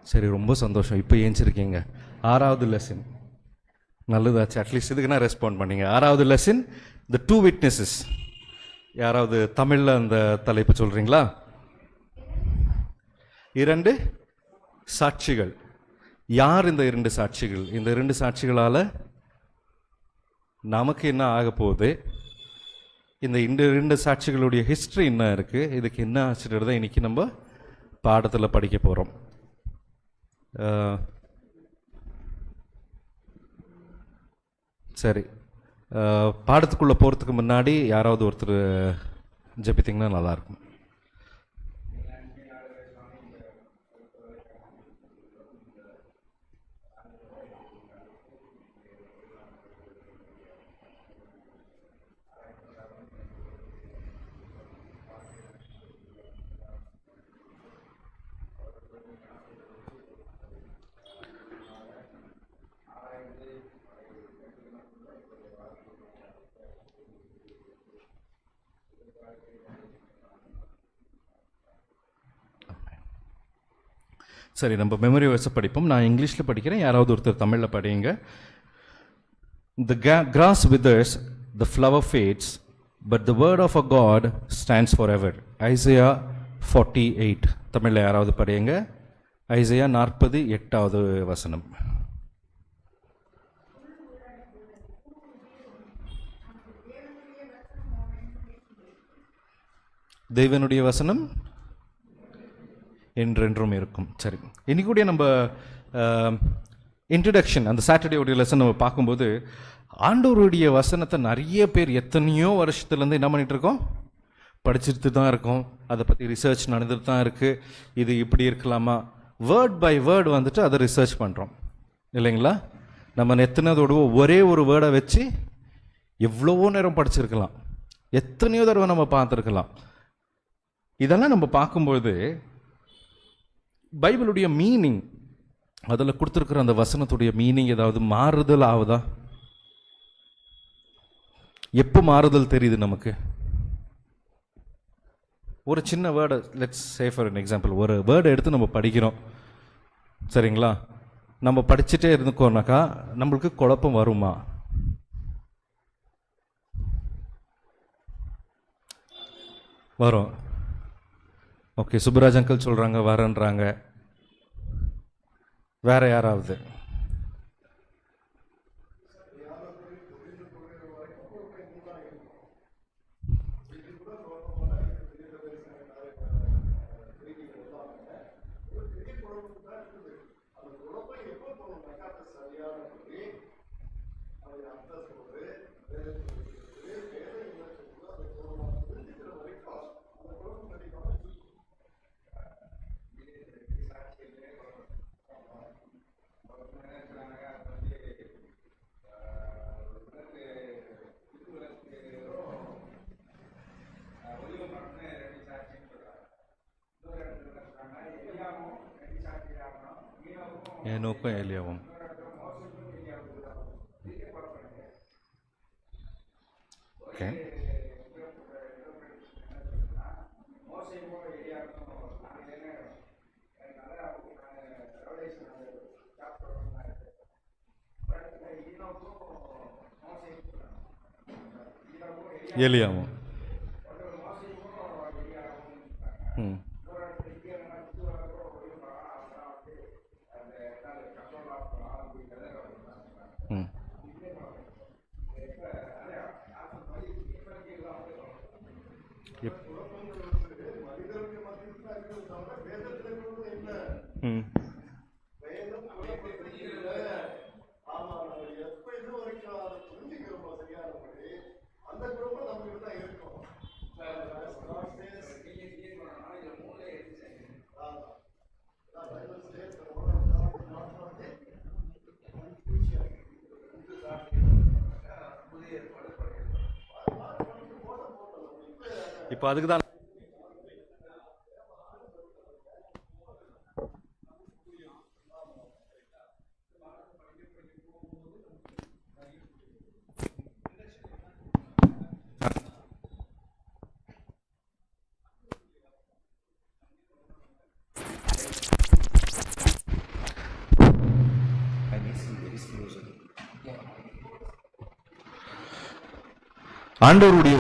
சரி, ரொம்ப சந்தோஷம். இப்போ ஏஞ்சிருக்கீங்க. 6வது லெசன் நல்லதாச்சு. அட்லீஸ்ட் இதுக்கு நான் ரெஸ்பாண்ட் பண்ணீங்க. 6வது லெசன், த டூ விட்னஸஸ். யாராவது தமிழில் அந்த தலைப்பு சொல்கிறீங்களா? 2 சாட்சிகள். யார் இந்த 2 சாட்சிகள்? இந்த 2 சாட்சிகளால் நமக்கு என்ன ஆக போகுது? இந்த 2 சாட்சிகளுடைய ஹிஸ்ட்ரி என்ன இருக்குது? இதுக்கு என்ன ஆச்சுன்றதை இன்றைக்கி நம்ம பாடத்தில் படிக்க போகிறோம். சரி, பாடத்துக்குள்ளே போகிறதுக்கு முன்னாடி யாராவது ஒருத்தர் ஜெபித்திங்கன்னா நல்லாயிருக்கும். சரி, நம்ம மெமரி வேர்ஸை படிப்போம். நான் இங்கிலீஷில் படிக்கிறேன், யாராவது ஒருத்தர் தமிழில் படிங்க. The grass withers, the flower fades, but the word of a God stands forever. Isaiah 48. தமிழில் யாராவது படிங்க. ஐசையா 48வது வசனம். தேவனுடைய வசனம் என்றென்றும் இருக்கும். சரி, இன்னைக்குடைய நம்ம இன்ட்ரடக்ஷன், அந்த சாட்டர்டேவுடைய லெசன் நம்ம பார்க்கும்போது, ஆண்டவருடைய வசனத்தை நிறைய பேர் எத்தனையோ வருஷத்துலேருந்து என்ன பண்ணிகிட்டு இருக்கோம்? படிச்சுட்டு தான் இருக்கோம். அதை பற்றி ரிசர்ச் நடந்துட்டு தான் இருக்குது. இது இப்படி இருக்கலாமா? வேர்ட் பை வேர்டு வந்துட்டு அதை ரிசர்ச் பண்ணுறோம் இல்லைங்களா? நம்ம எத்தனையோட ஒரே ஒரு வேர்டை வச்சு எவ்வளவோ நேரம் படிச்சிருக்கலாம், எத்தனையோ தடவை நம்ம பார்த்துருக்கலாம். இதெல்லாம் நம்ம பார்க்கும்போது பைபிளுடைய மீனிங், அதில் கொடுத்துருக்குற அந்த வசனத்துடைய மீனிங் ஏதாவது மாறுதல் ஆகுதா? எப்போ மாறுதல் தெரியுது நமக்கு? ஒரு சின்ன வேர்டை, let's say for an example, ஒரு வேர்டை எடுத்து நம்ம படிக்கிறோம் சரிங்களா? நம்ம படிச்சுட்டே இருந்துக்கோனாக்கா நம்மளுக்கு குழப்பம் வருமா? வரும். ஓகே, சுப்ராஜ் அங்கிள் சொல்கிறாங்க வரன்றாங்க. வேற யாராவது? ஏனோக்கும் ஏலியாவும். ஓகே, ஏலியாவும். இப்போ அதுக்கு தான் ஆண்டவருடைய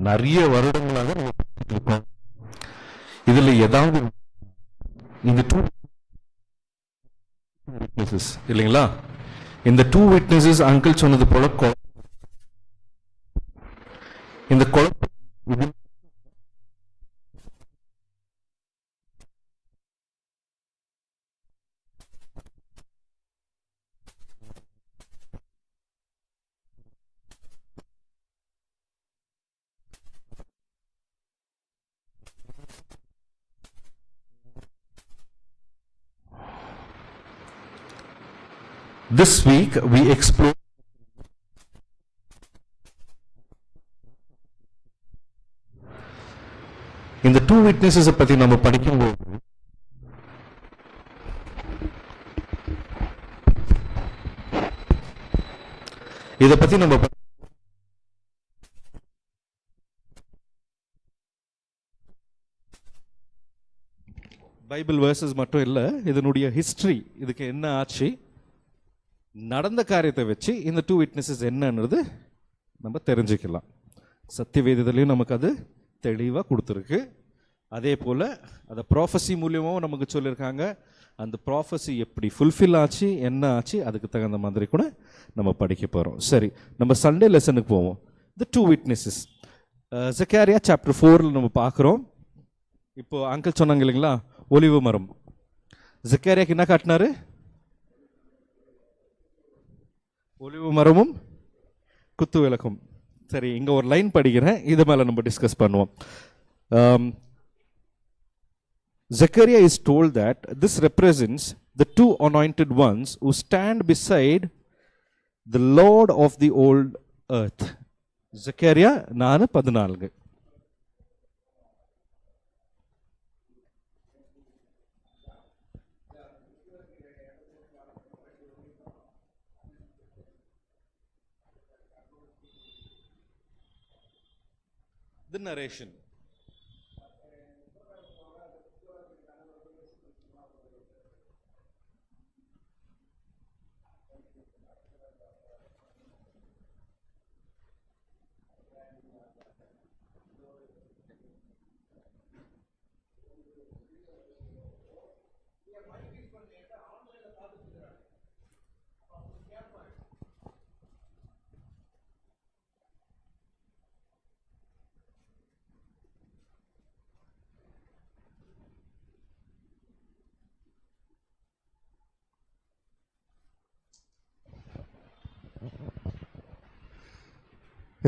நிறைய வருடங்களாக நம்ம பார்த்துட்டு இருக்கோம். இதுல ஏதாவது இந்த டூ விட்னஸஸ் இல்லைங்களா, இந்த டூ விட்னஸஸ் அங்கிள் சொன்னது போல இந்த குழப்பம் this week we explore இந்த டூ விட்னஸஸ் பத்தி நம்ம படிக்கும்போது இதை பத்தி நம்ம பைபிள் வேர்சஸ் மட்டும் இல்லை, இதனுடைய ஹிஸ்டரி, இதுக்கு என்ன ஆச்சு, நடந்த காரியத்தை வச்சு இந்த டூ விட்னஸஸ் என்னன்றது நம்ம தெரிஞ்சுக்கலாம். சத்தியவேதத்துலேயும் நமக்கு அது தெளிவாக கொடுத்துருக்கு. அதே போல் அதை ப்ராஃபஸி மூலியமாகவும் நமக்கு சொல்லியிருக்காங்க. அந்த ப்ராஃபஸி எப்படி ஃபுல்ஃபில் ஆச்சு, என்ன ஆச்சு, அதுக்கு தகுந்த மாதிரி கூட நம்ம படிக்க போகிறோம். சரி, நம்ம சண்டே லெசனுக்கு போவோம். The two witnesses Zechariah chapter 4 நம்ம பார்க்குறோம். இப்போது அங்கிள் சொன்னாங்க இல்லைங்களா, ஒலிவு மரம். ஜக்கரியாக்கு என்ன காட்டினாரு? ஒலிவு மரமும் குத்து விளக்கும். சரி, இங்கே ஒரு லைன் படிக்கிறேன், இது மேலே நம்ம டிஸ்கஸ் பண்ணுவோம். Zechariah is told that this represents the two anointed ones who stand beside the Lord of the old earth. Zechariah 4:14. The narration.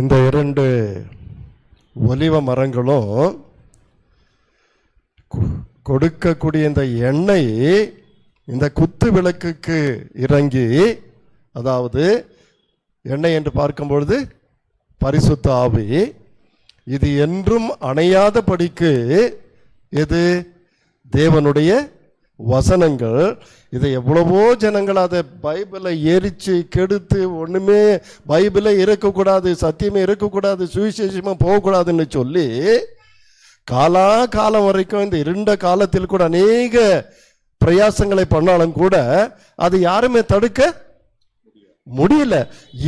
இந்த இரண்டு ஒலிவ மரங்களும் கொடுக்கக்கூடிய இந்த எண்ணெய் இந்த குத்து விளக்குக்கு இறங்கி, அதாவது எண்ணெய் என்று பார்க்கும்பொழுது பரிசுத்த ஆவி, இது என்றும் அணையாத படிக்கு எது தேவனுடைய வசனங்கள். இதை எவ்வளவோ ஜனங்கள் அதை பைபிளை எரிச்சு கெடுத்து, ஒன்றுமே பைபிளை இருக்கக்கூடாது, சத்தியமே இருக்கக்கூடாது, சுவிசேஷமாக போகக்கூடாதுன்னு சொல்லி காலம் வரைக்கும் இந்த இருண்ட காலத்தில் கூட அநேக பிரயாசங்களை பண்ணாலும் கூட அது யாருமே தடுக்க முடியல.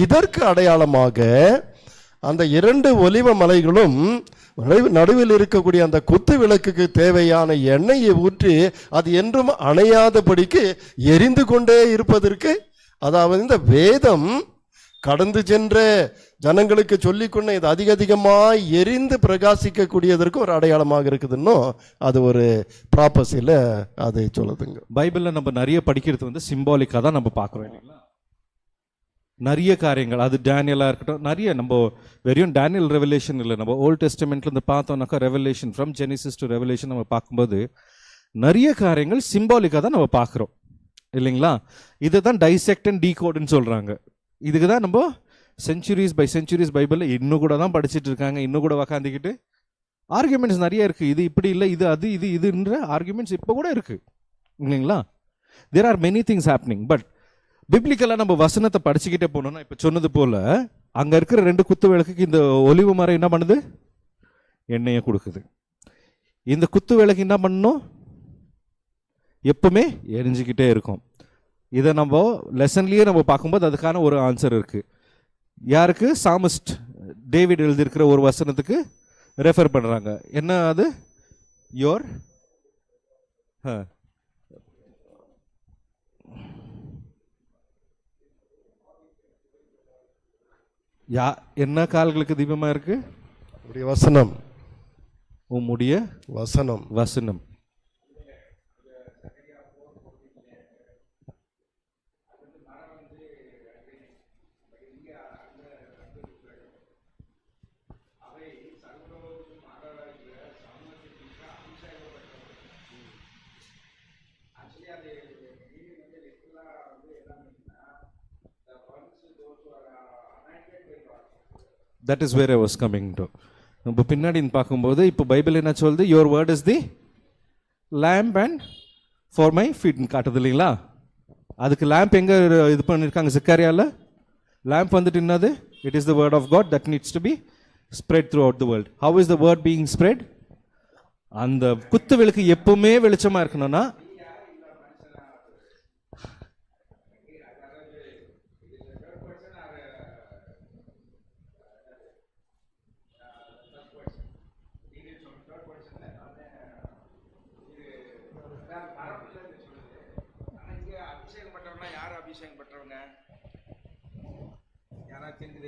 இதற்கு அடையாளமாக அந்த இரண்டு ஒலிவ மலைகளும் நடுவில் இருக்கக்கூடிய அந்த குத்து விளக்குக்கு தேவையான எண்ணெயை ஊற்றி அது என்றும் அணையாதபடிக்கு எரிந்து கொண்டே இருப்பதற்கு, அதாவது இந்த வேதம் கடந்து சென்ற ஜனங்களுக்கு சொல்லிக்கொண்டு இது அதிகமாக எரிந்து பிரகாசிக்கக்கூடியதற்கு ஒரு அடையாளமாக இருக்குதுன்னு அது ஒரு ப்ராப்பஸியில் அதை சொல்லுதுங்க. பைபிளில் நம்ம நிறைய படிக்கிறது சிம்பாலிக்காக தான் நம்ம பார்க்குறோம் இல்லைங்களா. நிறைய காரியங்கள், அது டேனியலாக இருக்கட்டும், நிறைய நம்ம வெறும் டேனியல் ரெவலேஷன் இல்லை, நம்ம ஓல்ட் டெஸ்டமெண்ட்லேருந்து பார்த்தோம்னாக்கா revelation, from Genesis to revelation நம்ம பார்க்கும்போது நிறைய காரியங்கள் சிம்பாலிக்காக தான் நம்ம பார்க்குறோம் இல்லைங்களா. இதை தான் டைசெக்ட் அண்ட் டீகோடுன்னு சொல்கிறாங்க. இதுக்கு தான் நம்ம செஞ்சுரிஸ் பை செஞ்சுரிஸ் பைபிளில் இன்னும் கூட தான் படிச்சுட்டு இருக்காங்க. இன்னும் கூட உக்காந்துக்கிட்டு ஆர்குமெண்ட்ஸ் நிறைய இருக்குது. இது இப்படி இல்லை, இது அது, இதுன்ற ஆர்குமெண்ட்ஸ் இப்போ கூட இருக்குது இல்லைங்களா. There are many things happening. But பிப்ளிக்கலாக நம்ம வசனத்தை படிச்சுக்கிட்டே போனோம்னா, இப்போ சொன்னது போல் அங்கே இருக்கிற ரெண்டு குத்து விளக்குக்கு இந்த ஒலிவு மரம் என்ன பண்ணுது? எண்ணெயை கொடுக்குது. இந்த குத்து விளக்கு என்ன பண்ணணும்? எப்பவுமே எரிஞ்சுக்கிட்டே இருக்கும். இதை நம்ம லெசன்லேயே நம்ம பார்க்கும்போது அதுக்கான ஒரு ஆன்சர் இருக்குது. யாருக்கு? சாமிஸ்ட் டேவிட் எழுதியிருக்கிற ஒரு வசனத்துக்கு ரெஃபர் பண்ணுறாங்க. என்ன அது? யோர் என்ன கால்களுக்கு தீபமா இருக்கு? உம்முடைய வசனம். உம்முடைய வசனம். வசனம். That is where I was coming to. நம்ம பின்னாடி பார்க்கும்போது இப்போ பைபிள் என்ன சொல்லுது? Your word is the lamp and for my ஃபீட்னு காட்டுது இல்லைங்களா? அதுக்கு லேம்ப் எங்கே இது பண்ணியிருக்காங்க சிக்காரியாவில்? லேம்ப் வந்துட்டு என்னது? It is the word of God that needs to be spread throughout the world. How is the word being spread? அந்த குத்து விளக்கு எப்பவுமே வெளிச்சமாக இருக்கணும்னா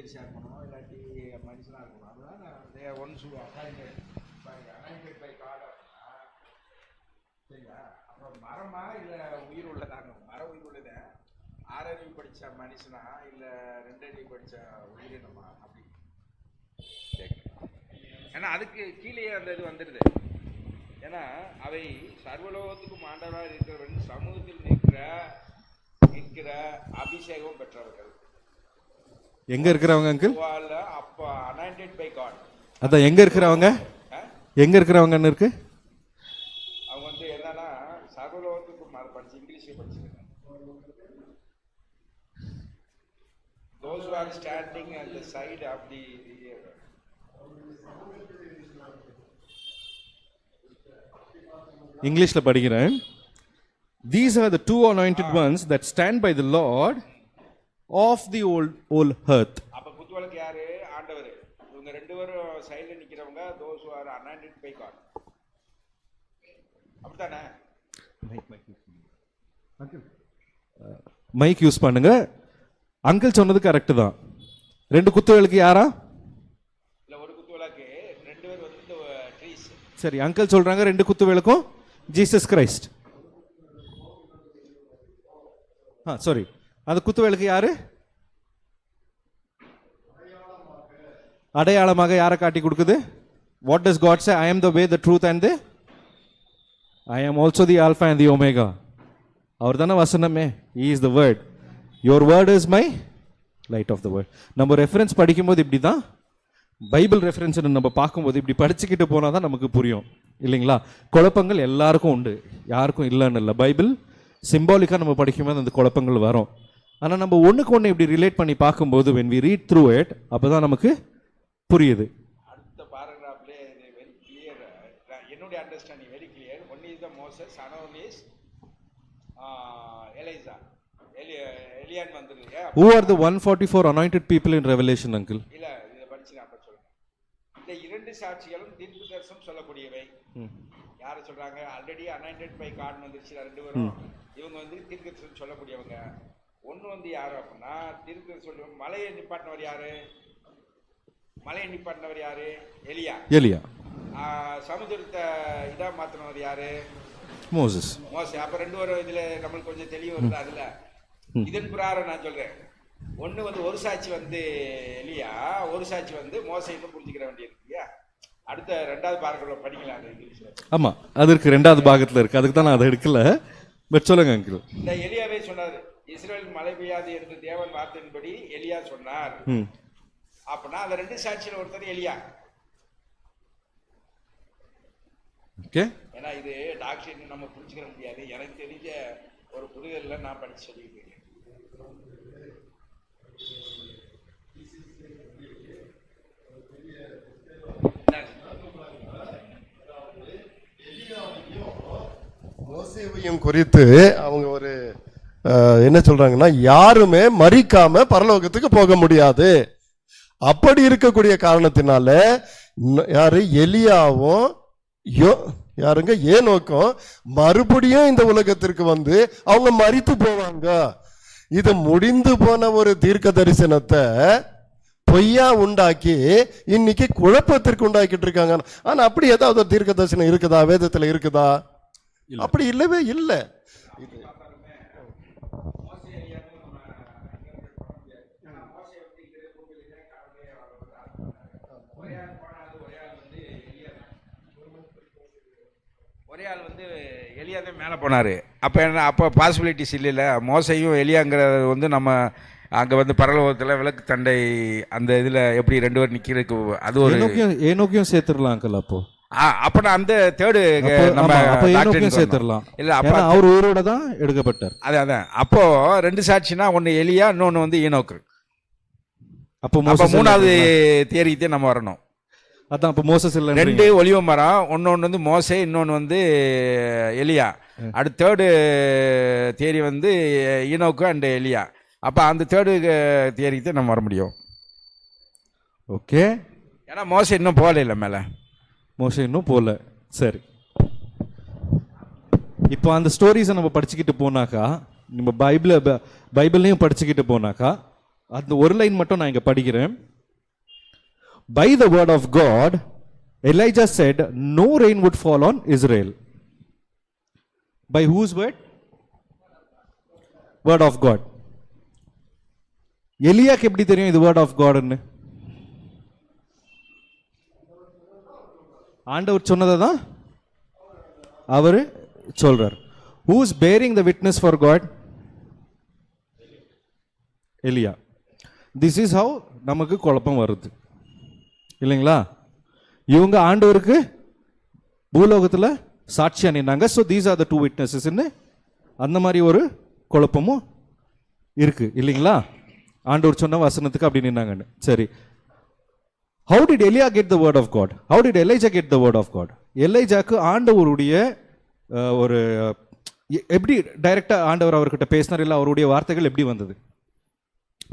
இருக்கணும், இல்லாட்டி மனுஷனாக இருக்கணும். அதுதான் ஒன் சரிங்களா? அப்புறம் மரமா இல்லை உயிர் உள்ளதாங்க? மரம் உயிர் உள்ளத. 6 அறிவு படித்த மனுஷனா இல்லை 2 அறிவு படித்த உயிரினமா அப்படி கேட்கணும். ஏன்னா அதுக்கு கீழே அந்த இது வந்துடுது. ஏன்னா அவை சர்வலோகத்துக்கும் ஆண்டவராக இருக்கிறவன் சமூகத்தில் நிற்கிற அபிஷேகம் பெற்றவர்கள். எங்க இருக்கிறவங்க அங்கிள்? அப்ப anointed by God. அதான் எங்க இருக்கிறவங்க? எங்க இருக்கிறவங்கன்னு இருக்கு. அவங்க வந்து என்னன்னா சர்வலோகத்துக்கு படிச்சு இங்கிலீஷ்ல படிச்சிருக்காங்க. Those who are standing at the side of the இங்கிலீஷ்ல படிக்கிறேன். These are the 2 anointed ones that stand by the Lord of the old earth. அப்ப குத்துவிளக்கு யாரு? ஆண்டவர். இவங்க 2 பேரும் சைடுல நிக்கிறவங்க those who are anointed by God. அப்படிதானே? மைக் யூஸ் பண்ணுங்க. அங்கிள் சொன்னது கரெக்ட் தான். 2 குத்துவிளக்கு யாரா? இல்ல ஒரு குத்துவிளக்கு 2 பேர் வந்து ட்ரீஸ். சரி, அங்கிள் சொல்றாங்க 2 குத்துவிளக்கும் ஜீசஸ் கிரைஸ்ட். சாரி, அந்த குத்துவிளக்கு யாரு? அடையாளமாக யாரை காட்டி கொடுக்குது? What does God say? I am the way, the truth and the I am also the alpha and the omega. அவர் தானே வசனமே. He is the word. Your word is my light of the world. நம்ம reference படிக்கும்போது இப்படி தான், Bible reference நம்ம பார்க்கும்போது இப்படி படிச்சுக்கிட்டு போனால் தான் நமக்கு புரியும் இல்லைங்களா? குழப்பங்கள் எல்லாருக்கும் உண்டு, யாருக்கும் இல்லைன்னு இல்லை. பைபிள் சிம்பாலிக்காக நம்ம படிக்கும்போது அந்த குழப்பங்கள் வரும். ஆனால் நம்ம ஒன்றுக்கு ஒன்று இப்படி ரிலேட் பண்ணி பார்க்கும்போது when we read through it அப்போ தான் நமக்கு புரியுது. அடுத்த பாராகிராஃப்ல வெரி கிளியர், என்னுடைய understanding very clear. One is the Moses, another is Elisha. எலியான் வந்துருங்க. Who are the 144 anointed people in Revelation, uncle? இல்ல இத படிச்சு நான் அப்ப சொல்றேன். இந்த 2 சாட்சிகளும் தீர்க்கதரிசனம் சொல்லக்கூடியவை. யாரை சொல்றாங்க? ஆல்ரெடி anointed by God வந்துருச்சு 2 பேரும். இவங்க வந்து தீர்க்கதரிசனம் சொல்லக்கூடியவங்க. ஒன்னு வந்து யாரு அப்படின்னா தீர்க்கதரிசனம் சொல்லுவாங்க. மலையை நிப்பாட்டினவர் யாரு? மலையை நிப்பாட்டினவர் யாரு? எலியா. எலியா. சமுத்திரத்தை இதா மாத்தினவர் யாரு? மோசஸ். மோசே. அப்ப 2 பேரும் இதுல நம்மளுக்கு கொஞ்சம் தெளிவு வருது. அதுல இதன் பிரகாரம் நான் சொல்றேன். ஒண்ணு வந்து ஒரு சாட்சி வந்து எலியா, ஒரு சாட்சி வந்து மோசேன்னு புரிஞ்சுக்கிற வேண்டியது இல்லையா? அடுத்த 2வது பாராகிராஃப்ல படிக்கலாம் அது இங்கிலீஷ்ல. ஆமா, அது இருக்கு 2வது பாகத்துல இருக்கு. அதுக்கு தான் நான் அதை எடுக்கல. பட் சொல்லுங்க அங்கிள். இந்த எலியாவே சொன்னாரு, இஸ்ரவேல் மழை பெய்யாது என்று தேவன் வார்த்தையின்படி எலியா சொன்னார். அப்பனா அந்த 2 சாட்சியில ஒருத்தர் எலியா. ஓகே. ஏன்னா இது டாக்டர் நம்ம புரிஞ்சுக்கிற முடியாது. எனக்கு தெரிஞ்ச ஒரு புரிதல்ல நான் படிச்சு சொல்லிட்டு இருக்கேன். மோசேவையும் குறித்து அவங்க ஒரு என்ன சொல்றாங்கன்னா, யாருமே மரிக்காம பரலோகத்துக்கு போக முடியாது. அப்படி இருக்கக்கூடிய காரணத்தினால யாரு எலியாவும் யாருங்க ஏனோக்கும் மறுபடியும் இந்த உலகத்திற்கு வந்து அவங்க மரித்து போவாங்க. இது முடிந்து போன ஒரு தீர்க்க தரிசனத்தை பொய்யா உண்டாக்கி இன்னைக்கு குழப்பத்திற்கு உண்டாக்கிட்டு இருக்காங்க. ஆனா அப்படி ஏதாவது ஒரு தீர்க்க தரிசனம் இருக்குதா? வேதத்துல இருக்குதா? அப்படி இல்லவே இல்லை. ஒரே ஆள் வந்து எலியா தான் மேலே போனார். அப்போ என்ன, அப்போ பாசிபிலிட்டிஸ் இல்லைல்ல. மோசையும் எலியாங்கிறது வந்து நம்ம அங்கே வந்து பரலோகத்தில் விளக்கு தண்டை அந்த இதில் எப்படி 2 பேர் நிற்கிறதுக்கு அது ஒரு ஏனோக்கியும் சேர்த்துடலாம் அங்கிள். அப்போ அப்போ அந்த தேர்டு நம்ம ஏனோக்கியும் சேர்த்துடலாம். இல்லை, அப்போ அவர் உயிரோட தான் எடுக்கப்பட்டார். அதான் அப்போ 2 சாட்சினா, ஒன்று எலியா, இன்னொன்று வந்து ஈனோக்கு. அப்போ 3வது தேரிக்கே நம்ம வரணும். அதான் அப்போ மோசஸ் இல்லை. 2 ஒலிவ மரம், ஒன்னொன்று வந்து மோசே, இன்னொன்று வந்து எலியா. அடுத்த தேர்டு தியரி வந்து ஈனோக்கு அண்ட் எலியா. அப்போ அந்த தேர்டு தியரிக்கு நம்ம வர முடியும். ஓகே, ஏன்னா மோசே இன்னும் போகல இல்லை மேலே. மோசே இன்னும் போகல. சரி, இப்போ அந்த ஸ்டோரிஸை நம்ம படிச்சுக்கிட்டு போனாக்கா, நம்ம பைபிளையும் படிச்சுக்கிட்டு போனாக்கா, அந்த ஒரு லைன் மட்டும் நான் இங்கே படிக்கிறேன். By the word of God, Elijah said, no rain would fall on Israel. By whose word? Word of God. எலியாக்கு எப்படி தெரியும் இது word of God ன்னு? ஆண்டவர் சொன்னதை தான் அவர் சொல்றார். Who is bearing the witness for God? எலியா. This is how நமக்கு குழப்பம் வருது இல்லைங்களா? இவங்க ஆண்டவருக்கு பூலோகத்தில் சாட்சியா நின்னாங்க. So these are the 2 witnesses. அந்த மாதிரி ஒரு குழப்பமும் இருக்கு இல்லைங்களா? ஆண்டவர் சொன்ன வசனத்துக்கு அப்படி நின்னாங்கன்னு. சரி, how did Elijah get the word of God? How did Elijah get the word of God? எலைஜாக்கு ஆண்டவருடைய ஒரு எப்படி டைரக்டா ஆண்டவர் அவர்கிட்ட பேசினார், இல்லை அவருடைய வார்த்தைகள் எப்படி வந்தது?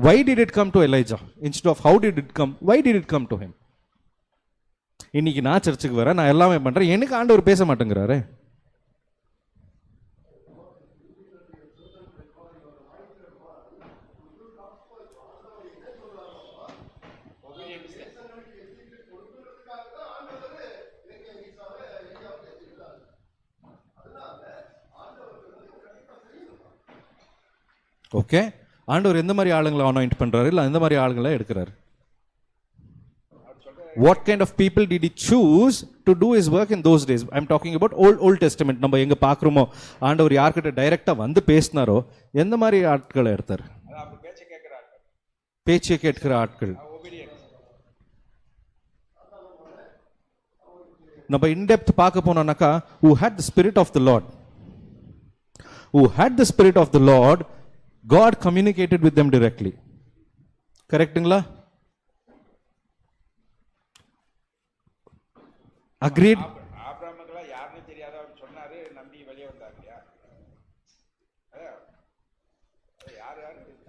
Why did it come to Elijah instead of how did it come? Why did it come to him? இன்னைக்கு நான் சர்ச்சுக்கு வரேன், நான் எல்லாமே பண்றேன், எனக்கு ஆண்டவர் பேச மாட்டேங்கிறாரு. ஓகே, ஆண்டவர் எந்த மாதிரி ஆளுங்களை அனாயிண்ட் பண்றாரு, இல்லை எந்த மாதிரி ஆளுங்களை எடுக்கிறாரு? What kind of people did he choose to do his work in those days? I'm talking about Old Testament. நம்ம எங்க பார்க்குறோமோ ஆண்டவர் யார்கிட்ட டைரக்டா வந்து பேசினாரோ எந்த மாதிரி ஆட்களை எடுத்தார்? பேச்சை கேட்கிற ஆட்கள். நம்ம இன்டெப்த் பார்க்க போனோம்னாக்கா, who had the spirit of the Lord. Who had the spirit of the Lord, God communicated with them directly. கரெக்ட்டுங்களா? Agreed. ஆபிரகாமுக்குலாம் யாருன்னு தெரியாத அவர் சொன்னாரு, நம்பி வெளியே வந்தாங்க.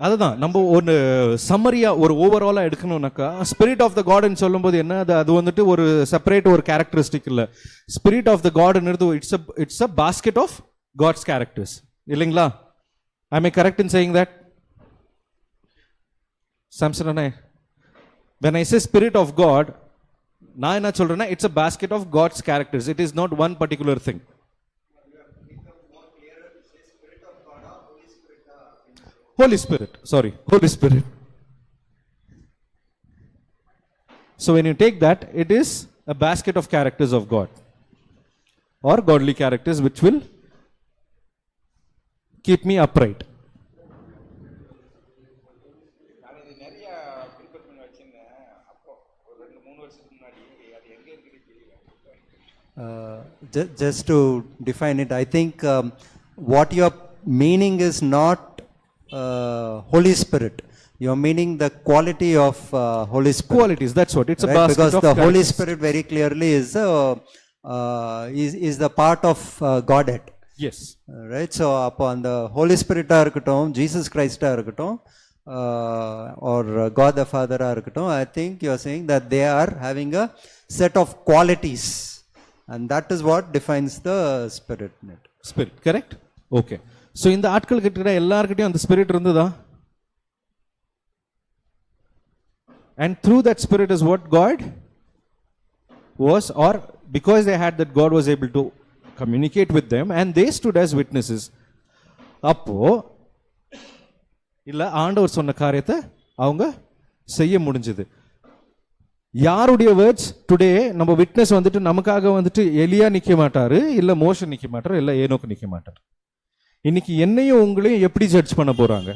அதுதான் நம்ம ஒரு சம்மரியா ஒரு ஓவராலா எடுக்கணும்னாக்கா, ஸ்பிரிட் ஆஃப் த காட்னு சொல்லும்போது என்ன, அது வந்துட்டு ஒரு செப்பரேட் ஒரு கேரக்டரிஸ்டிக் இல்லை. ஸ்பிரிட் ஆஃப் த காட்ன்றது it's a basket of God's characters இல்லைங்களா? Am I correct in saying that? Samson அண்ணே, when I say spirit of God, நான் என்ன சொல்றேன்னா, it's a basket of God's characters. It is not one particular thing. Holy Spirit, sorry, Holy Spirit. So when you take that, it is a basket of characters of God or godly characters which will keep me upright. Just to define it, I think what you're meaning is not Holy Spirit. You're meaning the quality of Holy Spirit. Qualities, that's what. It's a Right? basket Because of the Holy characters. Spirit very clearly is the part of Godhead. Yes. Right? So upon the Holy Spirit இருக்கட்டும், Jesus Christ இருக்கட்டும், or God the Father இருக்கட்டும், I think you are saying that they are having a set of qualities, and that is what defines the spirit. Spirit, correct? Okay. So இந்த ஆட்கள் கிட்ட எல்லார்கிட்டையும் அந்த spirit இருந்ததா? And through that spirit is what God was, or because they had that, God was able to communicate with them and they stood as witnesses. அப்போ இல்ல ஆண்டவர் சொன்ன காரியத்தை அவங்க செய்ய முடிஞ்சது. யாருடைய வேர்ட்ஸ் டுடே நம்ம விட்னஸ் வந்துட்டு நமக்காக வந்துட்டு எலியா நிக்க மாட்டாரு, இல்ல மோசே நிக்க மாட்டாரு, இல்ல ஏனோக்கு நிக்க மாட்டாரு. இன்னைக்கு என்னையும் உங்களையும் எப்படி ஜட்ஜ் பண்ண போறாங்க?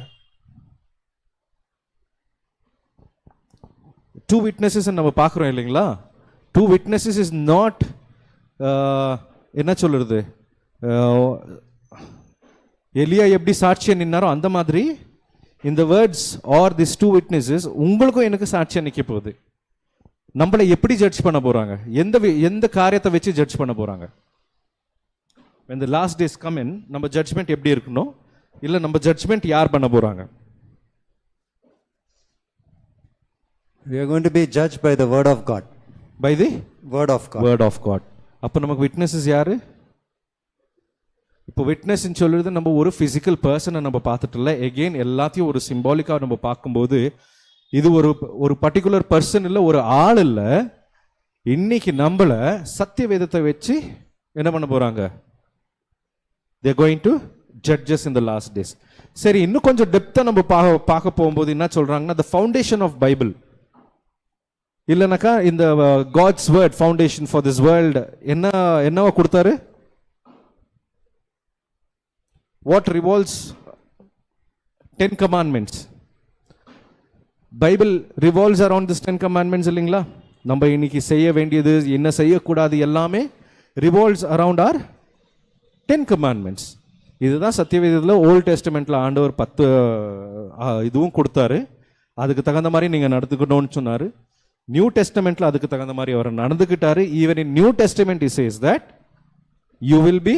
டூ விட்னஸஸ் நம்ம பார்க்குறோம் இல்லைங்களா? டூ விட்னஸஸ் இஸ் நாட் என்ன சொல்றது, எலியா எப்படி சாட்சியா நின்னாரோ அந்த மாதிரி இந்த words are this two witnesses உங்களுக்கும் எனக்கு சாட்சியா நிக்க போகுது. நம்மளை எப்படி ஜட்ஜ் பண்ண போறாங்க? எந்த காரியத்தை வச்சு ஜட்ஜ் பண்ண போறாங்க? when the last days come in, நம்ம ஜட்ஜ்மெண்ட் எப்படி இருக்கணும், இல்ல நம்ம ஜட்ஜ்மெண்ட் யார் பண்ண போறாங்க? We are going to be judged by the word of God. By the word of God. Word of God. அப்போ நமக்கு விட்னஸஸ் யாரு? இப்போ விட்னஸ்ன்னு சொல்றது நம்ம ஒரு ஃபிசிக்கல் பர்சனை நம்ம பார்த்துட்டு இல்லை, எகெயின் எல்லாத்தையும் ஒரு சிம்பாலிக்காக நம்ம பார்க்கும்போது இது ஒரு பர்டிகுலர் பர்சன் இல்லை, ஒரு ஆள் இல்லை. இன்னைக்கு நம்மள சத்திய வேதத்தை வச்சு என்ன பண்ண போறாங்க? they are going to judge us in the last days. சரி, இன்னும் கொஞ்சம் டெப்தா நம்ம பார்க்க போகும்போது என்ன சொல்றாங்கன்னா, the foundation of Bible இல்லைனாக்கா இந்த God's word foundation for this world என்னவா கொடுத்தாரு? What revolves 10 commandments. Bible revolves around this 10 commandments இல்லைங்களா? நம்ம இன்னைக்கு செய்ய வேண்டியது என்ன, செய்யக்கூடாது எல்லாமே ரிவால்வ்ஸ் அரவுண்ட் ஆர் 10 commandments. இதுதான் சத்தியவேதத்தில் ஓல்ட் டெஸ்டமெண்ட்ல ஆண்டவர் 10 இதுவும் கொடுத்தாரு. அதுக்கு தகுந்த மாதிரி நீங்க நடந்துக்கணும்னு சொன்னாரு. நியூ டெஸ்டமெண்ட்ல அதுக்கு தகுந்த மாதிரி அவர் நடந்துக்கிட்டாரு. Even in new testament he says that you will be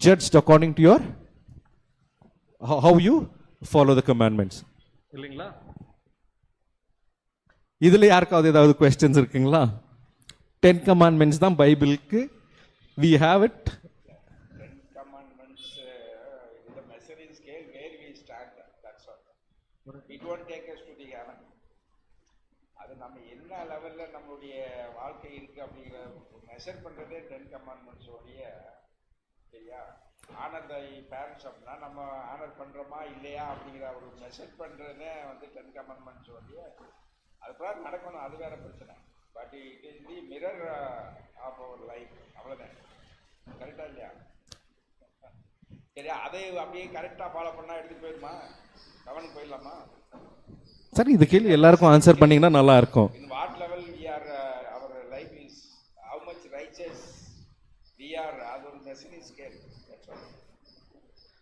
judged according to your how you follow the commandments. இல்லைங்களா? இதுல யாருக்காவது ஏதாவது क्वेश्चंस இருக்குங்களா? 10 commandments தான் பைபிளுக்கு. we have it. 10 commandments the measuring scale where we stand, that's all. It won't take us to the heaven. அது நம்ம என்ன லெவல்ல நம்மளுடைய வாழ்க்கை இருக்கு அப்படிங்கிற மெஷர் பண்றதே 10 commandments உடைய, சரியா? ஆனர் தை பேரண்ட்ஸ் அப்படின்னா நம்ம ஆனர் பண்றோமா இல்லையா அப்படிங்கிற ஒரு மெஷர் பண்றதே வந்து 10 commandments உடைய. அதுக்கப்புறம் நடக்கணும், அது வேற பிரச்சனை. But it is the mirror of our life, அவ்வளோதான். கரெக்டா இல்லையா? சரியா? அதை அப்படியே கரெக்டாக ஃபாலோ பண்ணால் எடுத்துகிட்டு போயிடுமா? கவனம் போயிடலாமா? சரி, இது கேள்வி எல்லாருக்கும் ஆன்சர் பண்ணீங்கன்னா நல்லா இருக்கும். In what level we are, our life is how much riches we are, அது ஒரு measuring scale. That's all.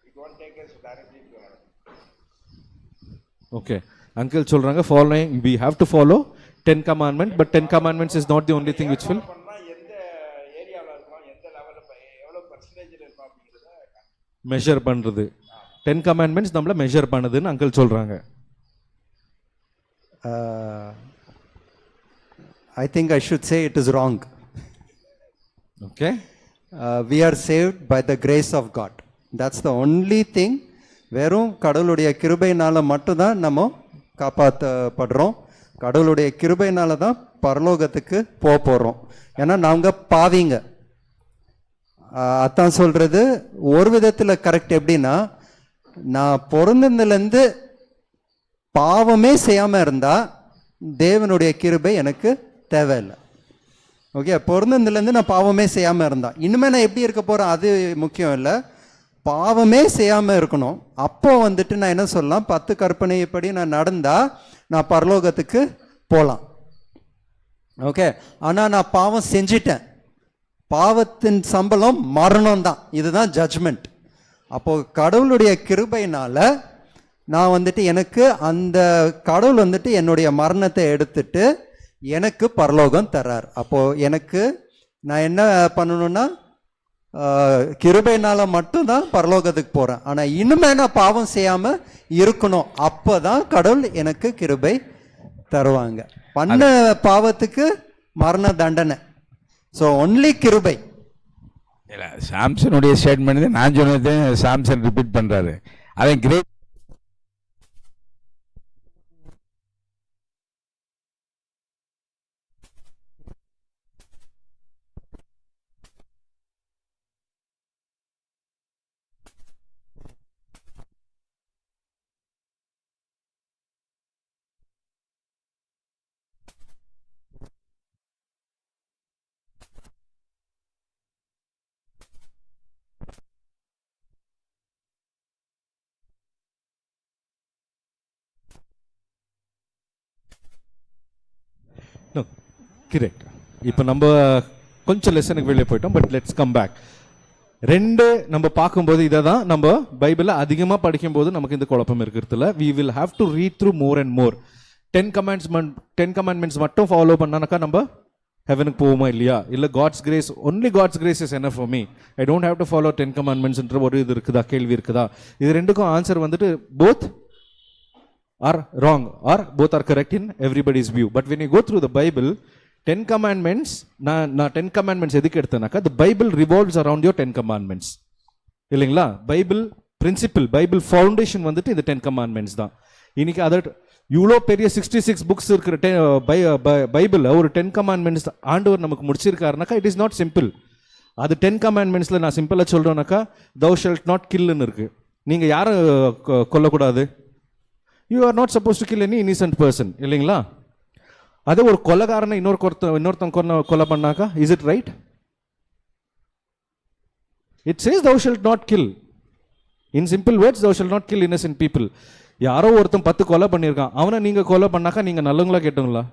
It won't take us directly to heaven. Okay, uncle சொல்றாங்க following we have to follow 10 commandments, but 10 commandments is not the only thing which will எந்த ஏரியாவில் இருக்கோம், எந்த லெவலில் எவ்வளோ பர்சன்டேஜில் இருக்கோம் அப்படிங்கிறத மெஷர் பண்றது. 10 commandments நம்மள மெஷர் பண்ணுதுன்னு அங்கிள் சொல்றாங்க. I think I should say it is wrong. Okay. We are saved by the grace of God. That's the only thing. வெறும் கடவுளுடைய கிருபையினால மட்டும்தான் நம்ம காப்பாற்றப்படுறோம். கடவுளுடைய கிருபையினால தான் பரலோகத்துக்கு போகிறோம். ஏன்னா நாங்கள் பாவிங்க. அதான் சொல்றது. ஒரு விதத்தில் கரெக்ட். எப்படின்னா, நான் பிறந்ததுலேருந்து பாவமே செய்யாமல் இருந்தால் தேவனுடைய கிருபை எனக்கு தேவையில்லை. ஓகே, பிறந்ததுலேருந்து நான் பாவமே செய்யாமல் இருந்தேன். இனிமேல் நான் எப்படி இருக்க போகிறேன் அது முக்கியம் இல்லை. பாவமே செய்யாமல் இருக்கணும். அப்போ வந்துட்டு நான் என்ன சொல்லலாம், 10 கற்பனைப்படி நான் நடந்தால் நான் பரலோகத்துக்கு போகலாம். ஓகே, ஆனால் நான் பாவம் செஞ்சிட்டேன். பாவத்தின் சம்பளம் மரணம் தான். இதுதான் ஜட்ஜ்மெண்ட். அப்போது கடவுளுடைய கிருபையினால் நான் வந்துட்டு எனக்கு அந்த கடவுள் வந்துட்டு என்னுடைய மரணத்தை எடுத்துட்டு எனக்கு பரலோகம் தர்றார். அப்போது எனக்கு நான் என்ன பண்ணணும்னா கிருபைனால மட்டும்தான் பரலோகத்துக்கு போறேன். ஆனா இனிமே நான் பாவம் செய்யாம இருக்கணும், அப்பதான் கடவுள் எனக்கு கிருபை தருவாங்க. பண்ண பாவத்துக்கு மரண தண்டனை. ஸோ ஒன்லி கிருபை. இல்லை, சாம்சனுடைய ஸ்டேட்மெண்ட் நான் சொன்னது சாம்சன் ரிப்பீட் பண்றாரு. அவன் கிரேட் நோ கரெக்ட். இப்போ நம்ம கொஞ்சம் லெசனுக்கு வெளியே போயிட்டோம், பட் லெட்ஸ் கம் பேக். ரெண்டு நம்ம பார்க்கும்போது இதை தான் நம்ம பைபிளில் அதிகமாக படிக்கும்போது நமக்கு இந்த குழப்பம் இருக்கிறதுல we will have to read through more and more. 10 commandments மட்டும் ஃபாலோ பண்ணானாக்கா நம்ம ஹெவனுக்கு போவோமா இல்லையா? இல்லை God's grace, only God's grace is என்ன for me, I don't have to follow 10 கமாண்ட்மெண்ட்ஸ்ன்ற ஒரு இது இருக்குதா, கேள்வி இருக்குதா? இது ரெண்டுக்கும் ஆன்சர் வந்துட்டு both are wrong or both are correct in everybody's view. But when you go through the Bible, 10 commandments, நான் 10 commandments எதுக்கு எடுத்தேனாக்கா, the Bible revolves around your 10 commandments இல்லைங்களா? பைபிள் பிரின்சிபிள், பைபிள் ஃபவுண்டேஷன் வந்துட்டு இந்த 10 commandments தான். இன்னைக்கு அதை இவ்வளோ பெரிய 66 புக்ஸ் இருக்கிற பைபிளில் ஒரு 10 commandments ஆண்டவர் நமக்கு முடிச்சிருக்காருனாக்கா இட் இஸ் நாட் சிம்பிள். அது 10 commandmentsல நான் சிம்பிளாக சொல்கிறேன்னாக்கா thou shalt not killன்னு இருக்கு. நீங்கள் யாரை கொல்லக்கூடாது? You are not suppose to kill any innocent person இல்லைங்களா? அதே ஒரு கொலைகாரனை இன்னொருத்தன் கொலை பண்ணாக்கா is it right? It says thou shalt not kill. In simple words thou shalt not kill innocent people. யாரோ ஒருத்தன் 10 கொலை பண்ணியிருக்கான், அவனை நீங்க கொலை பண்ணாக்கா நீங்க நல்லவங்களா கேட்டவங்களா?